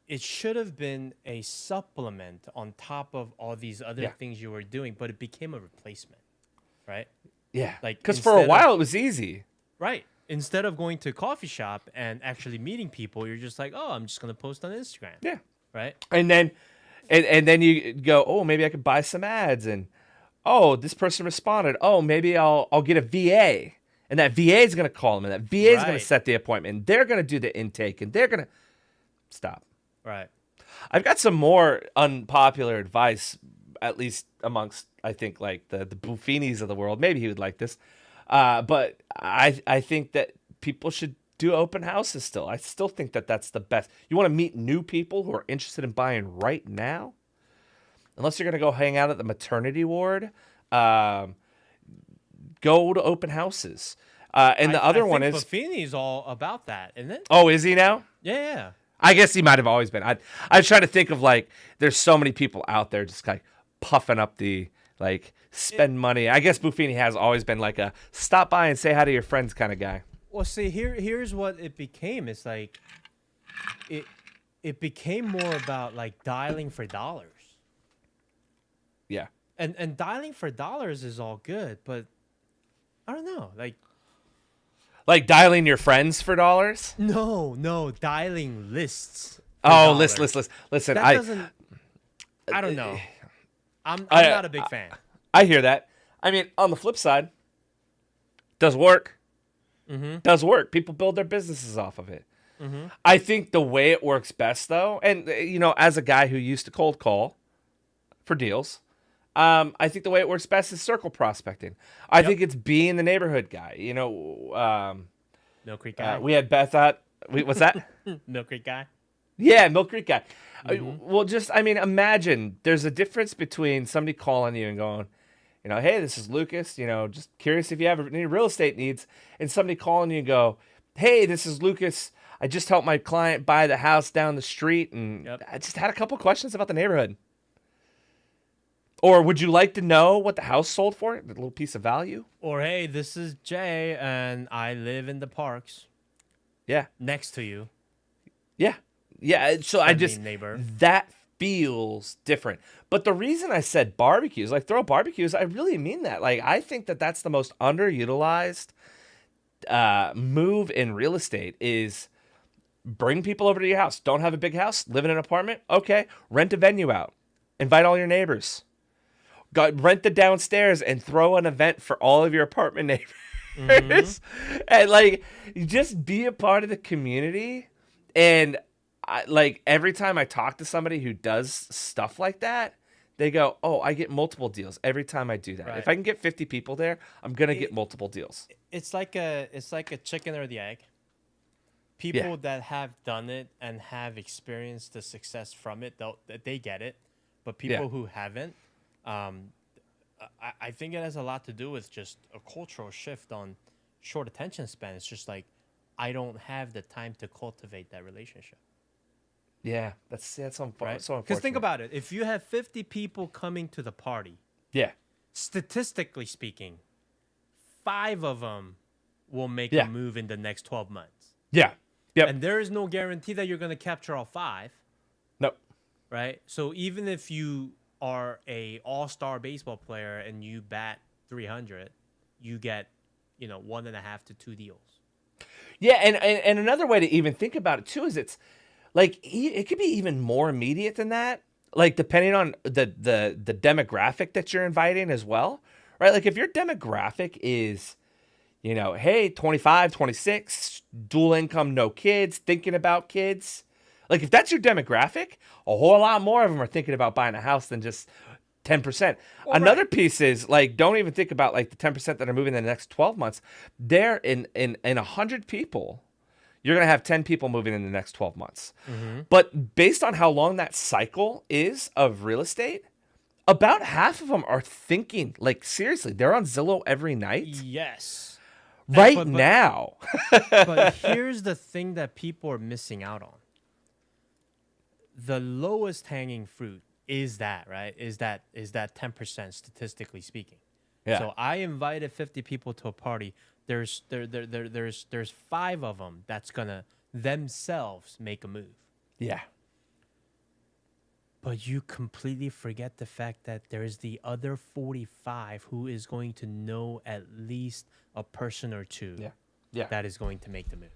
Speaker 1: it should have been a supplement on top of all these other
Speaker 2: Yeah.
Speaker 1: things you were doing, but it became a replacement, right?
Speaker 2: Yeah.
Speaker 1: Like,
Speaker 2: Because for a
Speaker 1: instead of-
Speaker 2: while it was easy.
Speaker 1: Right. Instead of going to a coffee shop and actually meeting people, you're just like, oh, I'm just gonna post on Instagram.
Speaker 2: Yeah.
Speaker 1: Right.
Speaker 2: And then and then you go, oh, maybe I could buy some ads, and oh, this person responded. Oh, maybe I'll get a VA, and that VA is gonna call them, and that VA is gonna
Speaker 1: Right.
Speaker 2: set the appointment, and they're gonna do the intake, and they're gonna stop.
Speaker 1: Right.
Speaker 2: I've got some more unpopular advice, at least amongst I think like the Buffinis of the world. Maybe he would like this, but I think that people should do open houses still. I still think that that's the best. You want to meet new people who are interested in buying right now, unless you're gonna go hang out at the maternity ward. Go to open houses. And the other one is
Speaker 1: Buffini's all about that, isn't it?
Speaker 2: oh, is he now?
Speaker 1: Yeah.
Speaker 2: I guess he might have always been. I was trying to think of like there's so many people out there just like puffing up the like spend money. I guess Buffini has always been like a stop by and say hi to your friends kind of guy.
Speaker 1: Well, see, here's what it became. It's like it became more about like dialing for dollars.
Speaker 2: Yeah.
Speaker 1: And dialing for dollars is all good, but I don't know.
Speaker 2: Like dialing your friends for dollars?
Speaker 1: No, dialing lists.
Speaker 2: Oh,
Speaker 1: for dollars.
Speaker 2: listen,
Speaker 1: That
Speaker 2: I
Speaker 1: doesn't. I don't know. I'm
Speaker 2: I-
Speaker 1: not a big fan.
Speaker 2: I hear that. I mean, on the flip side, does work. Does work. People build their businesses off of it. I think the way it works best, though, and you know, as a guy who used to cold call for deals, I think the way it works best is circle prospecting. I think it's being the neighborhood guy. You know,
Speaker 1: Mill Creek guy.
Speaker 2: we had Beth at. What's that?
Speaker 1: Mill Creek guy.
Speaker 2: Yeah, Mill Creek guy. Well, just I mean, imagine there's a difference between somebody calling you and going, you know, hey, this is Lucas. You know, just curious if you have any real estate needs, and somebody calling you and go, hey, this is Lucas. I just helped my client buy the house down the street, and
Speaker 1: Yep.
Speaker 2: I just had a couple questions about the neighborhood. Or would you like to know what the house sold for? The little piece of value?
Speaker 1: Or hey, this is Jay, and I live in the parks
Speaker 2: Yeah.
Speaker 1: next to you.
Speaker 2: Yeah. Yeah. So I
Speaker 1: Friendly
Speaker 2: just,
Speaker 1: neighbor.
Speaker 2: that feels different. But the reason I said barbecues, like throw barbecues, I really mean that. Like, I think that that's the most underutilized move in real estate is bring people over to your house. Don't have a big house, live in an apartment. Okay. Rent a venue out. Invite all your neighbors. Rent the downstairs and throw an event for all of your apartment neighbors. And like, you just be a part of the community. And like every time I talk to somebody who does stuff like that, they go, oh, I get multiple deals every time I do that.
Speaker 1: Right.
Speaker 2: If I can get 50 people there, I'm going to get multiple deals.
Speaker 1: It's like a chicken or the egg. People that have done it and have experienced the success from it, they get it. But people who haven't, I think it has a lot to do with just a cultural shift on short attention span. It's just like, I don't have the time to cultivate that relationship.
Speaker 2: Yeah, that's so
Speaker 1: Right?
Speaker 2: unfortunate.
Speaker 1: Because think about it. If you have 50 people coming to the party,
Speaker 2: Yeah.
Speaker 1: statistically speaking, 5 of them will make
Speaker 2: Yeah.
Speaker 1: a move in the next 12 months.
Speaker 2: Yeah. Yep.
Speaker 1: And there is no guarantee that you're going to capture all 5,
Speaker 2: Nope.
Speaker 1: right? So even if you are a all-star baseball player and you bat 300, you get, 1.5 to 2 deals.
Speaker 2: Yeah, and another way to even think about it too is it's like it could be even more immediate than that. Like depending on the demographic that you're inviting as well, right? Like if your demographic is, hey, 25, 26, dual income, no kids, thinking about kids. Like if that's your demographic, a whole lot more of them are thinking about buying a house than just 10%. Another piece is like, don't even think about like the 10% that are moving in the next 12 months. They're in 100 people. You're going to have 10 people moving in the next 12 months. But based on how long that cycle is of real estate, about half of them are thinking, like seriously, they're on Zillow every night
Speaker 1: Yes.
Speaker 2: right
Speaker 1: but-
Speaker 2: now.
Speaker 1: But here's the thing that people are missing out on. The lowest hanging fruit is that, right? Is that 10% statistically speaking?
Speaker 2: Yeah.
Speaker 1: So I invited 50 people to a party. There's 5 of them that's gonna themselves make a move.
Speaker 2: Yeah.
Speaker 1: But you completely forget the fact that there's the other 45 who is going to know at least a person or two
Speaker 2: Yeah. Yeah.
Speaker 1: that is going to make the move.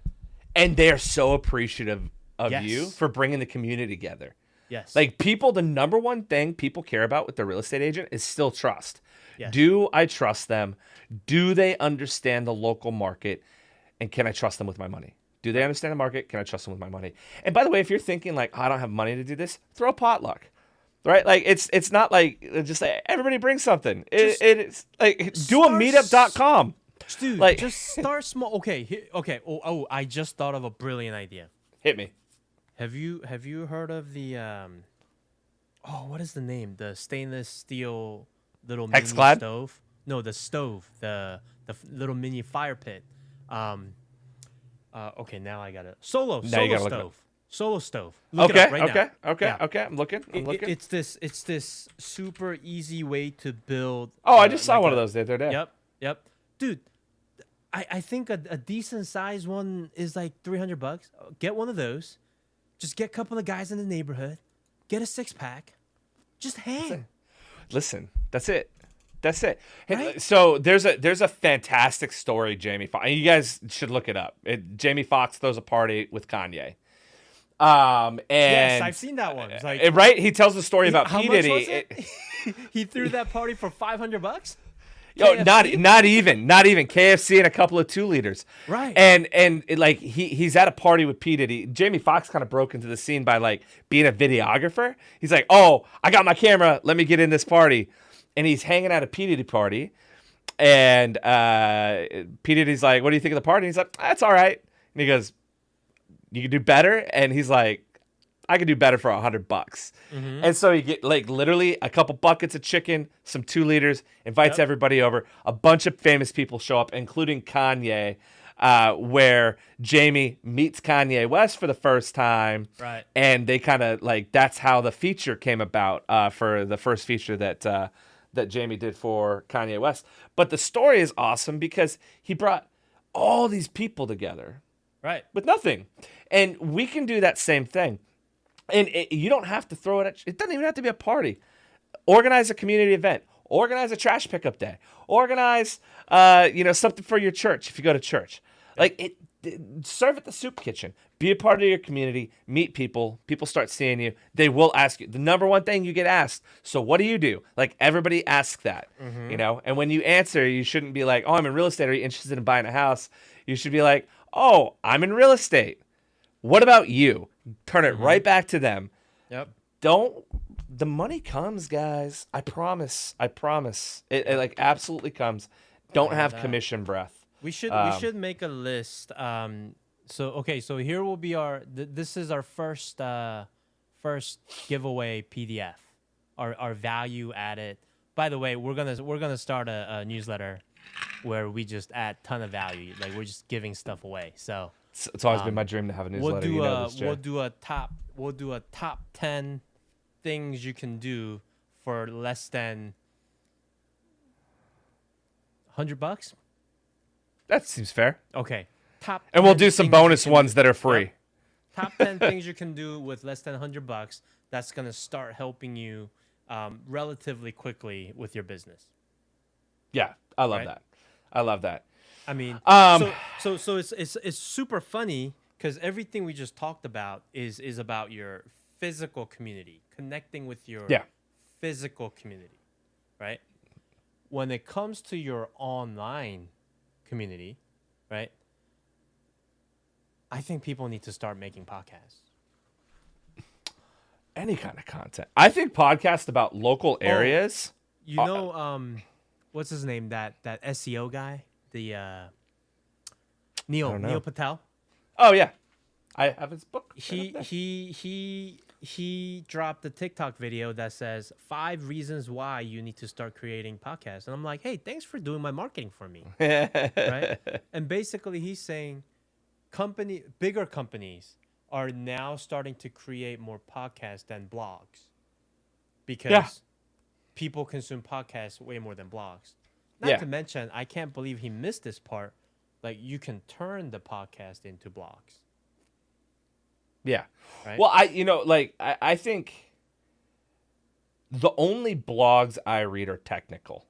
Speaker 2: And they are so appreciative of you
Speaker 1: Yes.
Speaker 2: for bringing the community together.
Speaker 1: Yes.
Speaker 2: Like people, the number one thing people care about with their real estate agent is still trust.
Speaker 1: Yes.
Speaker 2: Do I trust them? Do they understand the local market? And can I trust them with my money? Do they understand the market? Can I trust them with my money? And by the way, if you're thinking like, oh, I don't have money to do this, throw a potluck. Right? Like it's not like just like, everybody bring something. It's like do a
Speaker 1: start
Speaker 2: meetup.com.
Speaker 1: Dude,
Speaker 2: Like
Speaker 1: just start small. Okay, okay. Oh, I just thought of a brilliant idea.
Speaker 2: hit me.
Speaker 1: Have you heard of the what is the name? The stainless steel little mini
Speaker 2: Hexclad?
Speaker 1: stove? No, the stove, little mini fire pit. Okay, now I got it. Solo
Speaker 2: Now you gotta look it up.
Speaker 1: stove. Solo stove. Look it
Speaker 2: Okay,
Speaker 1: up right now.
Speaker 2: okay.
Speaker 1: Yeah.
Speaker 2: I'm looking.
Speaker 1: It's this super easy way to build.
Speaker 2: Oh, I just saw
Speaker 1: like
Speaker 2: one of those the other day.
Speaker 1: Yep. Dude, I think a decent sized one is like $300. Get one of those. Just get a couple of guys in the neighborhood. Get a 6-pack. Just hang.
Speaker 2: Listen, that's it. That's it. Hey,
Speaker 1: Right?
Speaker 2: so there's a fantastic story, Jamie Foxx. You guys should look it up. Jamie Foxx throws a party with Kanye. And
Speaker 1: Yes, I've seen that one. It's like,
Speaker 2: right? He tells a story about
Speaker 1: how
Speaker 2: P.
Speaker 1: much
Speaker 2: Diddy.
Speaker 1: was it? He threw that party for $500.
Speaker 2: Yo, not
Speaker 1: KFC?
Speaker 2: not even KFC and a couple of 2 liters.
Speaker 1: Right.
Speaker 2: And like he's at a party with P. Diddy. Jamie Foxx kind of broke into the scene by like being a videographer. He's like, oh, I got my camera. Let me get in this party. And he's hanging at a P. Diddy party. And P. Diddy's like, what do you think of the party? And he's like, that's all right. And he goes, you can do better. And he's like, I could do better for $100. And so you get like literally a couple buckets of chicken, some 2 liters, invites
Speaker 1: Yep.
Speaker 2: everybody over. A bunch of famous people show up, including Kanye, where Jamie meets Kanye West for the first time.
Speaker 1: Right.
Speaker 2: And they kind of like, that's how the feature came about for the first feature that Jamie did for Kanye West. But the story is awesome because he brought all these people together
Speaker 1: Right.
Speaker 2: with nothing. And we can do that same thing. And you don't have to throw it at, it doesn't even have to be a party. Organize a community event. Organize a trash pickup day. Organize, something for your church if you go to church. Like serve at the soup kitchen. Be a part of your community. Meet people. People start seeing you. They will ask you. The number one thing you get asked. So what do you do? Like everybody asks that, And when you answer, you shouldn't be like, oh, I'm in real estate. Are you interested in buying a house? You should be like, oh, I'm in real estate. What about you? Turn it right back to them.
Speaker 1: Yep.
Speaker 2: The money comes, guys. I promise. It like absolutely comes. Don't have
Speaker 1: that.
Speaker 2: commission breath.
Speaker 1: We should make a list. So here will be this is our first giveaway PDF. Our value added. By the way, we're gonna start a newsletter where we just add ton of value. Like we're just giving stuff away. So
Speaker 2: It's always been my dream to have a newsletter.
Speaker 1: we'll do a top 10 things you can do for less than $100.
Speaker 2: That seems fair.
Speaker 1: Okay. Top
Speaker 2: And we'll
Speaker 1: 10
Speaker 2: do some
Speaker 1: things you
Speaker 2: bonus
Speaker 1: can
Speaker 2: ones
Speaker 1: do.
Speaker 2: that are free.
Speaker 1: Yep. Top 10 things you can do with less than $100. That's gonna start helping you relatively quickly with your business.
Speaker 2: Yeah, I love
Speaker 1: Right.
Speaker 2: that. I love that.
Speaker 1: I mean,
Speaker 2: Um,
Speaker 1: so it's super funny because everything we just talked about is about your physical community, connecting with your
Speaker 2: Yeah.
Speaker 1: physical community, right? When it comes to your online community, right? I think people need to start making podcasts.
Speaker 2: Any kind of content. I think podcasts about local areas.
Speaker 1: You know, what's his name? That SEO guy, the
Speaker 2: don't know.
Speaker 1: Neil Patel.
Speaker 2: Oh yeah, I have his book.
Speaker 1: He dropped a TikTok video that says 5 reasons why you need to start creating podcasts, and I'm like, hey, thanks for doing my marketing for me, right? And basically, he's saying bigger companies are now starting to create more podcasts than blogs because people consume podcasts way more than blogs. Not
Speaker 2: Yeah.
Speaker 1: to mention, I can't believe he missed this part. Like, you can turn the podcast into blogs.
Speaker 2: Yeah.
Speaker 1: Right?
Speaker 2: Well, I think the only blogs I read are technical.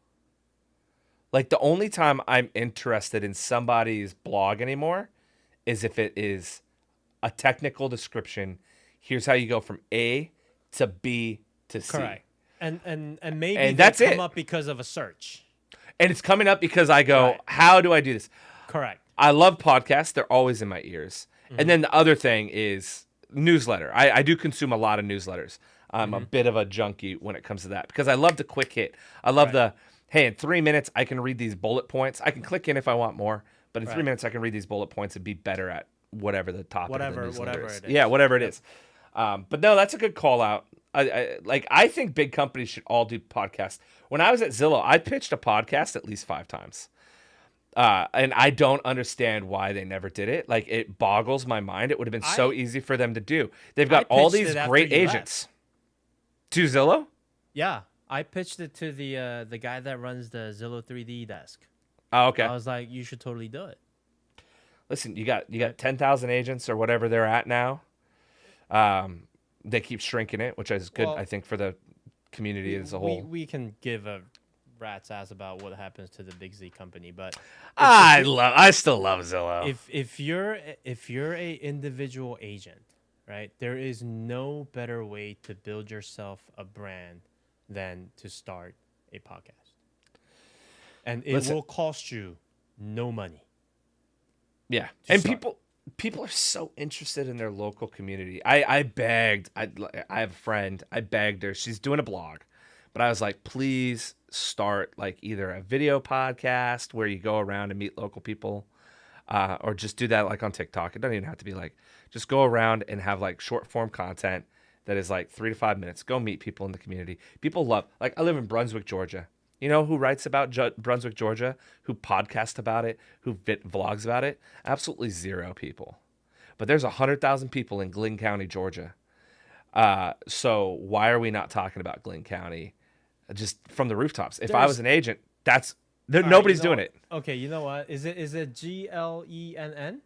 Speaker 2: Like, the only time I'm interested in somebody's blog anymore is if it is a technical description. Here's how you go from A to B to C.
Speaker 1: Correct. And maybe
Speaker 2: And
Speaker 1: they
Speaker 2: that's
Speaker 1: come
Speaker 2: it.
Speaker 1: up because of a search.
Speaker 2: And it's coming up because I go,
Speaker 1: Right.
Speaker 2: how do I do this?
Speaker 1: Correct.
Speaker 2: I love podcasts. They're always in my ears.
Speaker 1: Mm-hmm.
Speaker 2: And then the other thing is newsletter. I do consume a lot of newsletters. I'm
Speaker 1: Mm-hmm.
Speaker 2: a bit of a junkie when it comes to that because I love the quick hit. I love
Speaker 1: Right.
Speaker 2: hey, in 3 minutes, I can read these bullet points. I can click in if I want more, but in 3
Speaker 1: Right.
Speaker 2: minutes, I can read these bullet points and be better at whatever the topic of the
Speaker 1: Whatever
Speaker 2: newsletter
Speaker 1: it is.
Speaker 2: Yeah, whatever it is. But no, that's a good call out. I think big companies should all do podcasts. When I was at Zillow, I pitched a podcast at least 5 times. And I don't understand why they never did it. Like, it boggles my mind. It would have been so easy for them to do. They've got all
Speaker 1: pitched
Speaker 2: these
Speaker 1: it after
Speaker 2: great
Speaker 1: you left.
Speaker 2: agents. To Zillow?
Speaker 1: Yeah. I pitched it to the guy that runs the Zillow 3D desk.
Speaker 2: Oh, okay.
Speaker 1: I was like, you should totally do it.
Speaker 2: Listen, you got 10,000 agents or whatever they're at now. They keep shrinking it, which is good,
Speaker 1: Well,
Speaker 2: I think, for the community as a whole.
Speaker 1: We can give a rat's ass about what happens to the Big Z company, but
Speaker 2: I still love Zillow.
Speaker 1: if you're a individual agent, right? There is no better way to build yourself a brand than to start a podcast. And it
Speaker 2: Listen.
Speaker 1: will cost you no money.
Speaker 2: Yeah, and
Speaker 1: start.
Speaker 2: people are so interested in their local community. I begged. I have a friend. I begged her. She's doing a blog, but I was like, please start like either a video podcast where you go around and meet local people, or just do that like on TikTok. It doesn't even have to be like just go around and have like short form content that is like 3 to 5 minutes. Go meet people in the community. People love. Like, I live in Brunswick, Georgia. You know who writes about Brunswick, Georgia? Who podcasts about it? Who vlogs about it? Absolutely 0 people. But there's 100,000 people in Glynn County, Georgia. So why are we not talking about Glynn County just from the rooftops? If I
Speaker 1: There's-
Speaker 2: was an agent,
Speaker 1: All right,
Speaker 2: nobody's
Speaker 1: you know
Speaker 2: doing
Speaker 1: what?
Speaker 2: it.
Speaker 1: Okay, you know what? Is it GLENN?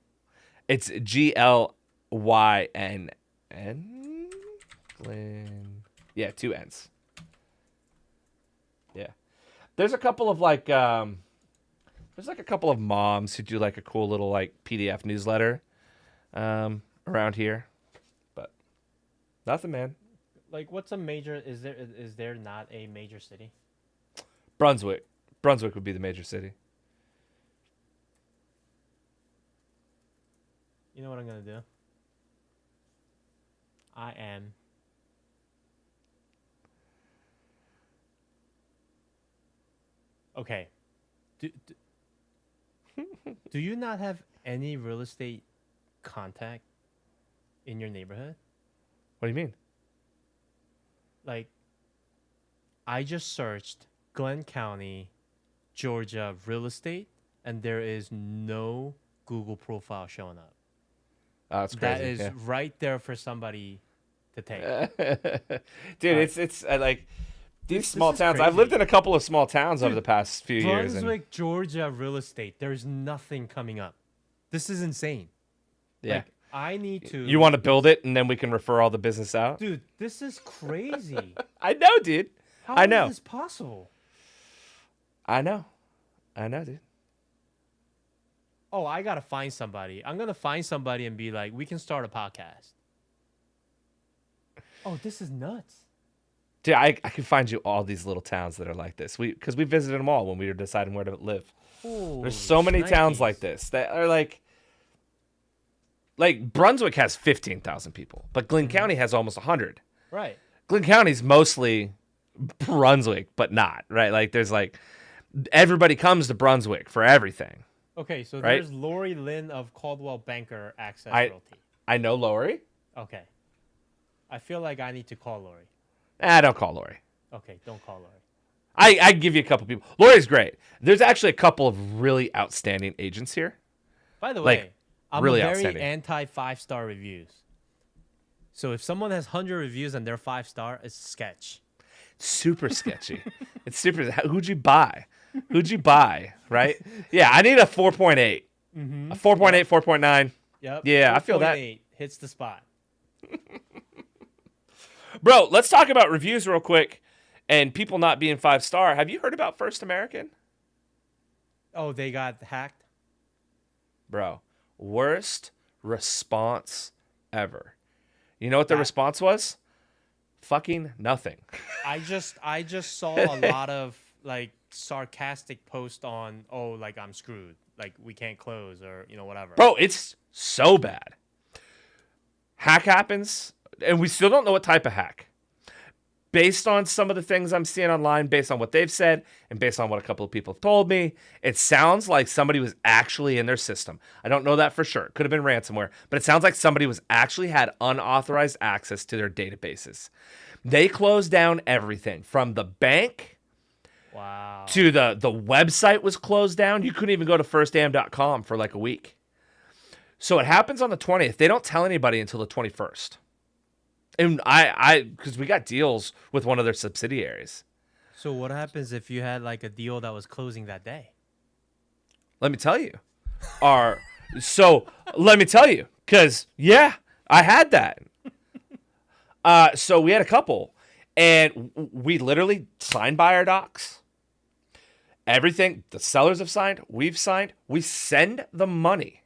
Speaker 2: It's GLYNN. Glynn. Yeah, 2 N's. Yeah. There's a couple of like there's like a couple of moms who do like a cool little like PDF newsletter around here. But nothing, man.
Speaker 1: Like, what's a major? Is there not a major city?
Speaker 2: Brunswick. Brunswick would be the major city.
Speaker 1: You know what I'm gonna do? I am. Okay. Do you not have any real estate contact in your neighborhood?
Speaker 2: What do you mean?
Speaker 1: Like, I just searched Glenn County, Georgia real estate, and there is no Google profile showing up.
Speaker 2: Oh, it's
Speaker 1: That
Speaker 2: crazy.
Speaker 1: is right there for somebody to take.
Speaker 2: Dude,
Speaker 1: Right.
Speaker 2: it's like these
Speaker 1: This
Speaker 2: small
Speaker 1: is
Speaker 2: towns. I've lived
Speaker 1: crazy.
Speaker 2: in a couple of small towns over
Speaker 1: Dude,
Speaker 2: the past few years. And
Speaker 1: Brunswick, Georgia real estate. There's nothing coming up. This is insane.
Speaker 2: yeah.
Speaker 1: Like, I need to.
Speaker 2: You want to build it and then we can refer all the business out?
Speaker 1: Dude, this is crazy.
Speaker 2: I know, dude.
Speaker 1: How
Speaker 2: I know.
Speaker 1: is this possible?
Speaker 2: I know, dude.
Speaker 1: Oh, I gotta find somebody. I'm gonna find somebody and be like, we can start a podcast. Oh, this is nuts.
Speaker 2: Dude, I can find you all these little towns that are like this. Because we visited them all when we were deciding where to live. There's so many towns like this that are like Brunswick has 15,000 people, but Glynn County has almost 100.
Speaker 1: Right.
Speaker 2: Glynn County's mostly Brunswick, but not, right? Like, there's like everybody comes to Brunswick for everything.
Speaker 1: Okay, so
Speaker 2: Right?
Speaker 1: there's Lori Lynn of Caldwell Banker Access
Speaker 2: I-
Speaker 1: Realty.
Speaker 2: I know Lori.
Speaker 1: Okay. I feel like I need to call Lori.
Speaker 2: Don't call Lori.
Speaker 1: Okay, don't call Lori.
Speaker 2: I give you a couple people. Lori's great. There's actually a couple of really outstanding agents here.
Speaker 1: By the
Speaker 2: Like,
Speaker 1: way, I'm
Speaker 2: really
Speaker 1: very
Speaker 2: outstanding.
Speaker 1: anti 5-star reviews. So if someone has 100 reviews and they're 5-star, it's sketch.
Speaker 2: Super sketchy. It's super. Who'd you buy? Who'd you buy? Right? Yeah, I need a 4.8.
Speaker 1: Mm-hmm.
Speaker 2: A 4.8, 4.9.
Speaker 1: Yep.
Speaker 2: Yeah, I feel that.
Speaker 1: 4.8 hits the spot.
Speaker 2: Bro, let's talk about reviews real quick and people not being 5-star. Have you heard about First American?
Speaker 1: Oh, they got hacked?
Speaker 2: Bro, worst response ever. You know what the response was? Fucking nothing.
Speaker 1: I just saw a lot of like sarcastic posts on, oh, like I'm screwed, like we can't close, or whatever.
Speaker 2: Bro, it's so bad. Hack happens, and we still don't know what type of hack. Based on some of the things I'm seeing online, based on what they've said, and based on what a couple of people have told me, it sounds like somebody was actually in their system. I don't know that for sure. It could have been ransomware, but it sounds like somebody was actually had unauthorized access to their databases. They closed down everything from the bank
Speaker 1: Wow.
Speaker 2: to the website was closed down. You couldn't even go to firstam.com for like a week. So it happens on the 20th. They don't tell anybody until the 21st. And because we got deals with one of their subsidiaries.
Speaker 1: So what happens if you had like a deal that was closing that day?
Speaker 2: Let me tell you. Let me tell you. Because, yeah, I had that. So we had a couple. And we literally signed buyer docs. Everything. The sellers have signed. We've signed. We send the money.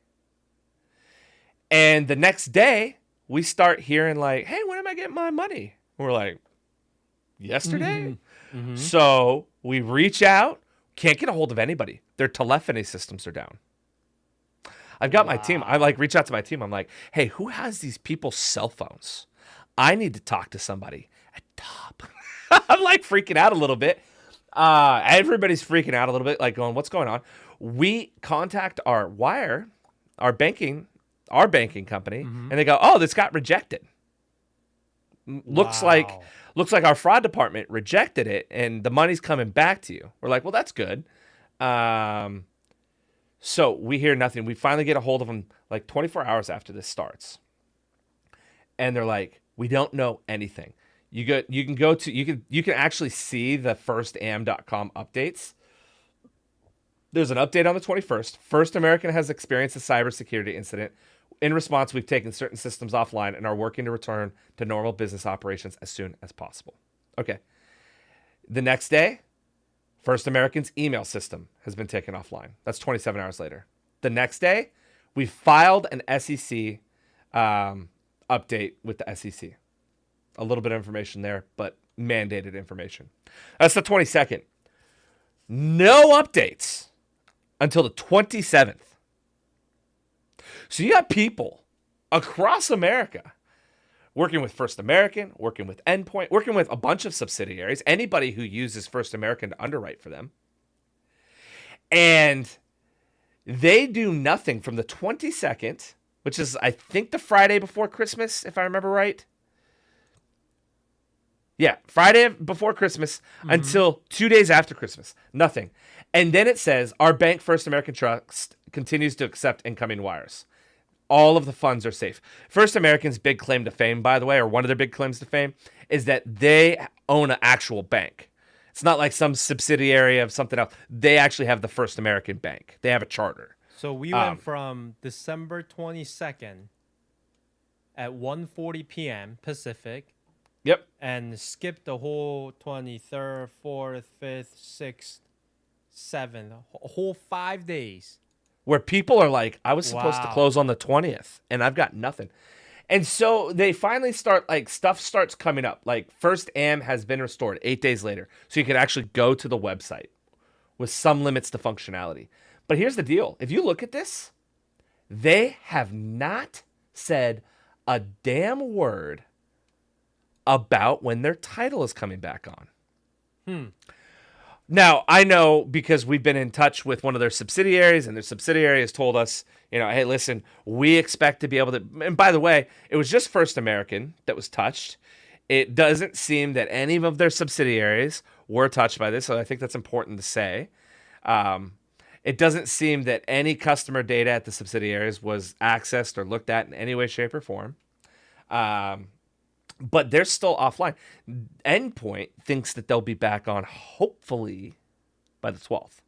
Speaker 2: And the next day, we start hearing like, hey, when am I getting my money? We're like, yesterday?
Speaker 1: Mm-hmm.
Speaker 2: So we reach out, can't get a hold of anybody. Their telephony systems are down. I've got my team. I like reach out to my team. I'm like, hey, who has these people's cell phones? I need to talk to somebody at top. I'm like freaking out a little bit. Everybody's freaking out a little bit, like going, what's going on? We contact our wire, our banking company, and they go, oh, this got rejected. Looks like our fraud department rejected it and the money's coming back to you. We're like, well, that's good. So we hear nothing. We finally get a hold of them like 24 hours after this starts. And they're like, we don't know anything. You can actually see the firstam.com updates. There's an update on the 21st. First American has experienced a cybersecurity incident. In response, we've taken certain systems offline and are working to return to normal business operations as soon as possible. Okay. The next day, First American's email system has been taken offline. That's 27 hours later. The next day, we filed an SEC update with the SEC. A little bit of information there, but mandated information. That's the 22nd. No updates until the 27th. So you got people across America working with First American, working with Endpoint, working with a bunch of subsidiaries, anybody who uses First American to underwrite for them. And they do nothing from the 22nd, which is, I think, the Friday before Christmas, if I remember right. Yeah, Friday before Christmas until 2 days after Christmas. Nothing. And then it says, our bank, First American Trust, continues to accept incoming wires. All of the funds are safe. First American's big claim to fame, by the way, or one of their big claims to fame, is that they own an actual bank. It's not like some subsidiary of something else. They actually have the First American Bank. They have a charter.
Speaker 1: So we went from December 22nd at 1:40 p.m. Pacific.
Speaker 2: Yep.
Speaker 1: And skipped the whole 23rd, 4th, 5th, 6th, 7th, a whole 5 days.
Speaker 2: Where people are like, I was supposed to close on the 20th and I've got nothing. And so they finally start, like, stuff starts coming up. Like, First Am has been restored 8 days later. So you can actually go to the website with some limits to functionality. But here's the deal. If you look at this, they have not said a damn word about when their title is coming back on. Now, I know because we've been in touch with one of their subsidiaries, and their subsidiary has told us, hey, listen, we expect to be able to. And by the way, it was just First American that was touched. It doesn't seem that any of their subsidiaries were touched by this, so I think that's important to say. It doesn't seem that any customer data at the subsidiaries was accessed or looked at in any way, shape, or form. but they're still offline. Endpoint thinks that they'll be back on hopefully by the 12th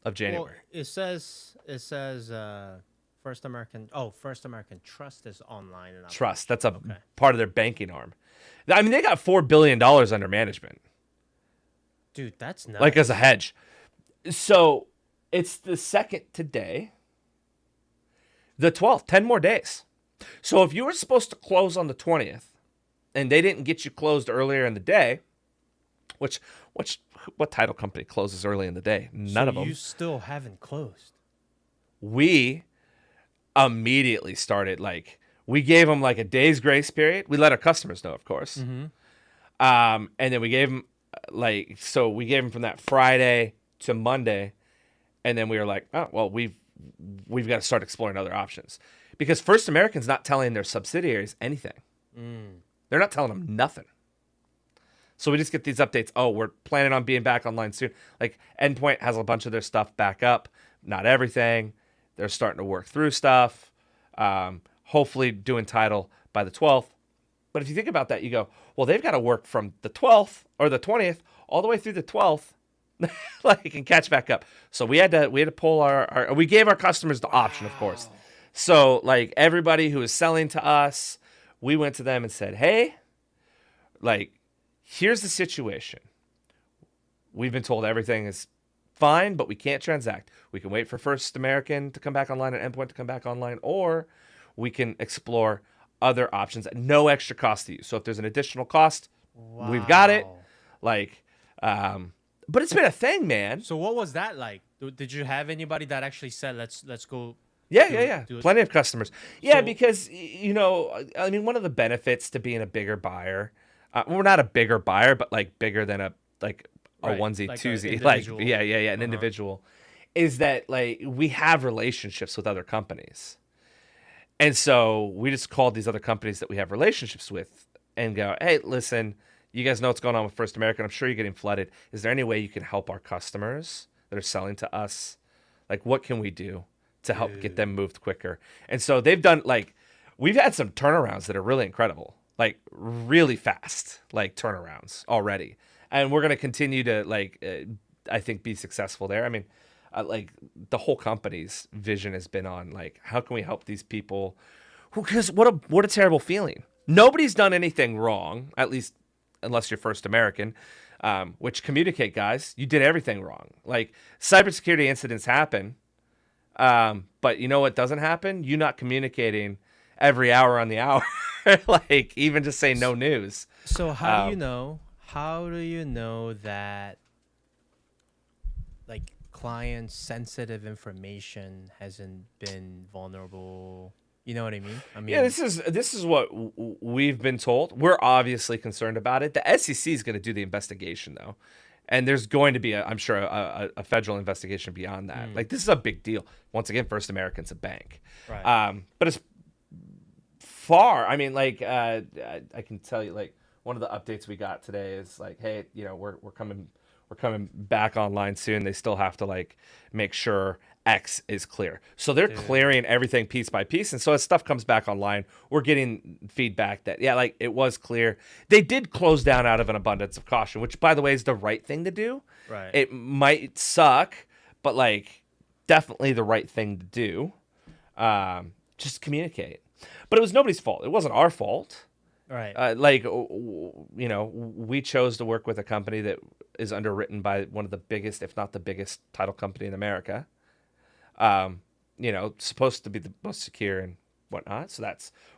Speaker 2: of January.
Speaker 1: Well, it says First American Trust is online and up.
Speaker 2: Trust, that's a
Speaker 1: Okay.
Speaker 2: part of their banking arm. I mean, they got $4 billion under management,
Speaker 1: Dude, that's nuts.
Speaker 2: like as a hedge. So it's the second today, the 12th, 10 more days. So if you were supposed to close on the 20th and they didn't get you closed earlier in the day, which what title company closes early in the day? None of them.
Speaker 1: You still haven't closed.
Speaker 2: We immediately started, like, we gave them like a day's grace period. We let our customers know, of course.
Speaker 1: Mm-hmm.
Speaker 2: And then we gave them we gave them from that Friday to Monday. And then we were like, oh, well, we've got to start exploring other options, because First American's not telling their subsidiaries anything. They're not telling them nothing. So we just get these updates. Oh, we're planning on being back online soon. Like, Endpoint has a bunch of their stuff back up. Not everything. They're starting to work through stuff. Hopefully doing title by the 12th. But if you think about that, you go, well, they've got to work from the 12th or the 20th all the way through the 12th, like, and catch back up. So we had to pull we gave our customers the option, of course. So, like, everybody who is selling to us, we went to them and said, hey, like, here's the situation. We've been told everything is fine, but we can't transact. We can wait for First American to come back online and Endpoint to come back online, or we can explore other options at no extra cost to you. So if there's an additional cost, we've got it.
Speaker 1: Wow.
Speaker 2: Like, but it's been a thing, man.
Speaker 1: So what was that like? Did you have anybody that actually said, let's go?
Speaker 2: Yeah.
Speaker 1: do it?
Speaker 2: Plenty of customers. Yeah,
Speaker 1: So-
Speaker 2: because, I mean, one of the benefits to being a bigger buyer, we're not a bigger buyer, but like bigger than a
Speaker 1: Right,
Speaker 2: onesie,
Speaker 1: like a
Speaker 2: twosie, like,
Speaker 1: individual.
Speaker 2: an individual, is that, like, we have relationships with other companies. And so we just called these other companies that we have relationships with and go, hey, listen, you guys know what's going on with First American. I'm sure you're getting flooded. Is there any way you can help our customers that are selling to us? Like, what can we do to help get them moved quicker? And so they've done, like, we've had some turnarounds that are really incredible, like, really fast, like, turnarounds already. And we're going to continue to, like, I think, be successful there. I mean, like, the whole company's vision has been on, like, how can we help these people? Because what a terrible feeling. Nobody's done anything wrong, at least unless you're First American, which, communicate, guys. You did everything wrong. Like, cybersecurity incidents happen, but you know what doesn't happen? You not communicating every hour on the hour, like, even just say no news.
Speaker 1: So how do you know? How do you know that, like, client sensitive information hasn't been vulnerable? You know what I mean? I mean,
Speaker 2: Yeah, this is what we've been told. We're obviously concerned about it. The SEC is going to do the investigation, though, and there's going to be, I'm sure, a federal investigation beyond that. Like, this is a big deal. Once again, First American's a bank,
Speaker 1: right.
Speaker 2: but it's far. I mean, like, I can tell you, like, one of the updates we got today is like, hey, we're coming back online soon. They still have to, like, make sure X is clear. So they're clearing everything piece by piece. And so as stuff comes back online, we're getting feedback that, yeah, like, it was clear. They did close down out of an abundance of caution, which, by the way, is the right thing to do.
Speaker 1: Right.
Speaker 2: It might suck, but, like, definitely the right thing to do. Just communicate. But it was nobody's fault. It wasn't our fault.
Speaker 1: Right.
Speaker 2: We chose to work with a company that is underwritten by one of the biggest, if not the biggest, title company in America. Supposed to be the most secure and whatnot. So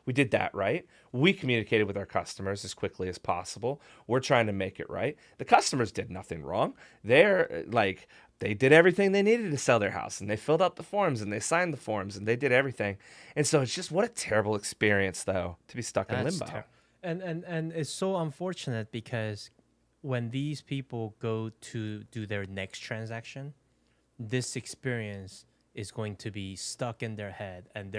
Speaker 2: we did that right. We communicated with our customers as quickly as possible. We're trying to make it right. The customers did nothing wrong. They did everything they needed to sell their house, and they filled out the forms, and they signed the forms, and they did everything. And so it's just, what a terrible experience, though, to be stuck in limbo.
Speaker 1: And it's so unfortunate, because when these people go to do their next transaction, this experience is going to be stuck in their head, and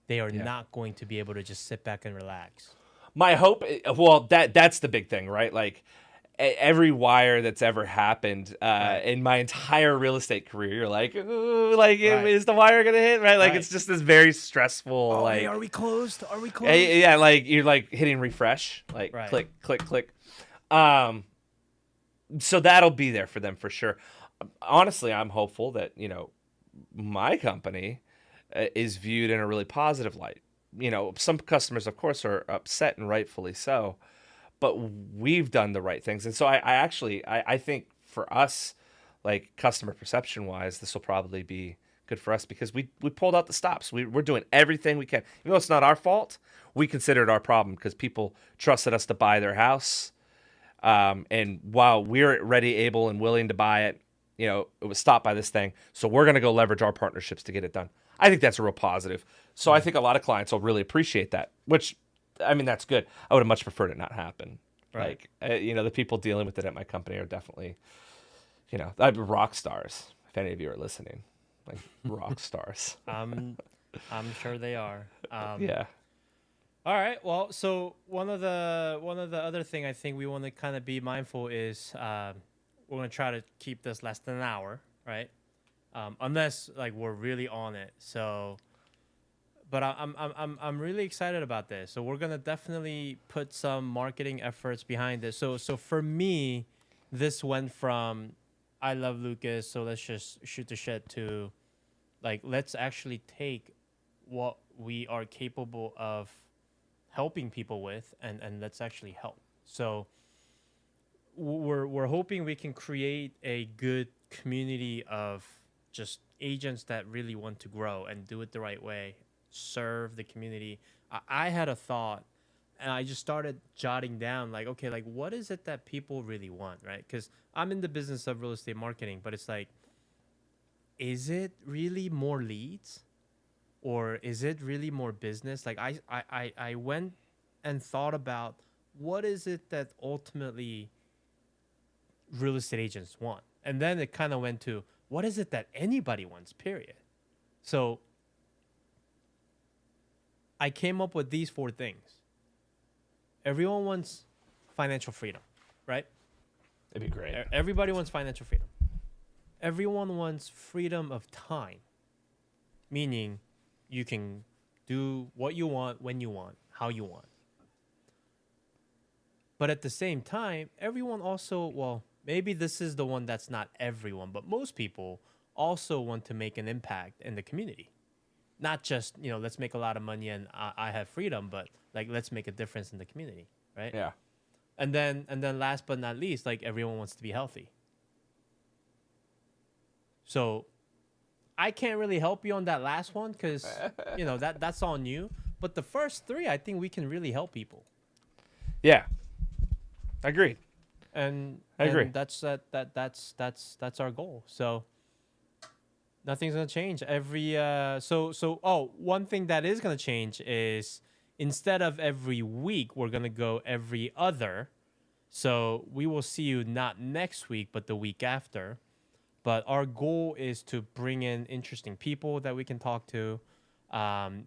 Speaker 1: they are not going to be able to just sit back and relax.
Speaker 2: My hope, well, that's the big thing, right? Like, every wire that's ever happened
Speaker 1: Right.
Speaker 2: in my entire real estate career. You're like, ooh, like,
Speaker 1: Right.
Speaker 2: is the wire gonna hit? Right? Like,
Speaker 1: Right.
Speaker 2: it's just this very stressful,
Speaker 1: Oh, hey,
Speaker 2: like,
Speaker 1: are we closed? Are we closed?
Speaker 2: yeah, like you're like hitting refresh, like
Speaker 1: Right.
Speaker 2: click, click, click. Um, so that'll be there for them for sure. Honestly, I'm hopeful that my company is viewed in a really positive light. Some customers, of course, are upset and rightfully so, but we've done the right things. And so I actually I think for us, like customer perception wise, this will probably be good for us because we pulled out the stops. We're doing everything we can. Even though it's not our fault, we consider it our problem because people trusted us to buy their house. And while we're ready, able, and willing to buy it, it was stopped by this thing. So we're going to go leverage our partnerships to get it done. I think that's a real positive. So I think a lot of clients will really appreciate that, which, I mean, that's good. I would have much preferred it not happen.
Speaker 1: Right.
Speaker 2: Like, the people dealing with it at my company are definitely, rock stars. If any of you are listening, like rock stars.
Speaker 1: I'm sure they are.
Speaker 2: Yeah.
Speaker 1: All right. Well, so one of the other thing I think we want to kind of be mindful is we're gonna try to keep this less than an hour, right? Unless like we're really on it. So, but I'm really excited about this. So we're gonna definitely put some marketing efforts behind this. So for me, this went from I love Lucas, so let's just shoot the shit to like let's actually take what we are capable of helping people with and let's actually help. So we're hoping we can create a good community of just agents that really want to grow and do it the right way, serve the community. I had a thought and I just started jotting down like, okay, like what is it that people really want, right? Because I'm in the business of real estate marketing, but it's like, is it really more leads? Or is it really more business? Like I went and thought about what is it that ultimately real estate agents want? And then it kind of went to what is it that anybody wants, period. So I came up with these 4 things. Everyone wants financial freedom, right?
Speaker 2: It'd be great.
Speaker 1: Everybody wants financial freedom. Everyone wants freedom of time, meaning you can do what you want, when you want, how you want. But at the same time, everyone also, well, maybe this is the one that's not everyone, but most people also want to make an impact in the community. Not just, let's make a lot of money and I have freedom, but like, let's make a difference in the community, right?
Speaker 2: Yeah.
Speaker 1: And then last but not least, like everyone wants to be healthy. So I can't really help you on that last one because, that's on you. But the first 3, I think we can really help people.
Speaker 2: Yeah. Agreed.
Speaker 1: And
Speaker 2: I agree.
Speaker 1: And that's our goal. So nothing's gonna change. One thing that is gonna change is instead of every week, we're gonna go every other. So we will see you not next week, but the week after. But our goal is to bring in interesting people that we can talk to,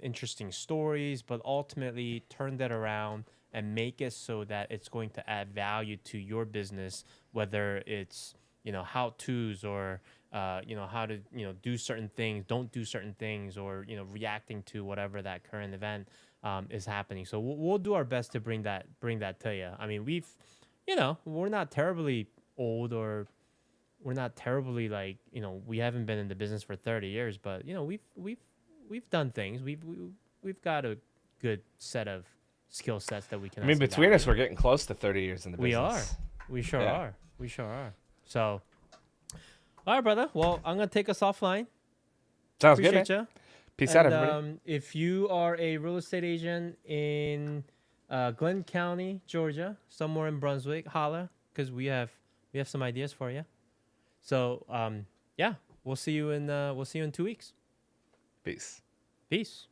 Speaker 1: interesting stories, but ultimately turn that around and make it so that it's going to add value to your business, whether it's, how-tos or, how to, do certain things, don't do certain things, or, reacting to whatever that current event is happening. So we'll do our best to bring that to you. I mean, we're not terribly old or we're not terribly like, we haven't been in the business for 30 years, but we've done things. We've got a good set of skill sets that we can.
Speaker 2: I mean, between us, we're getting close to 30 years in the business.
Speaker 1: We are. We sure are. We sure are. So, all right, brother. Well, I'm gonna take us offline.
Speaker 2: Sounds good, man.
Speaker 1: Appreciate you.
Speaker 2: Peace out, everybody.
Speaker 1: If you are a real estate agent in Glenn County, Georgia, somewhere in Brunswick, holla, because we have some ideas for you. So, yeah, we'll see you in 2 weeks.
Speaker 2: Peace.
Speaker 1: Peace.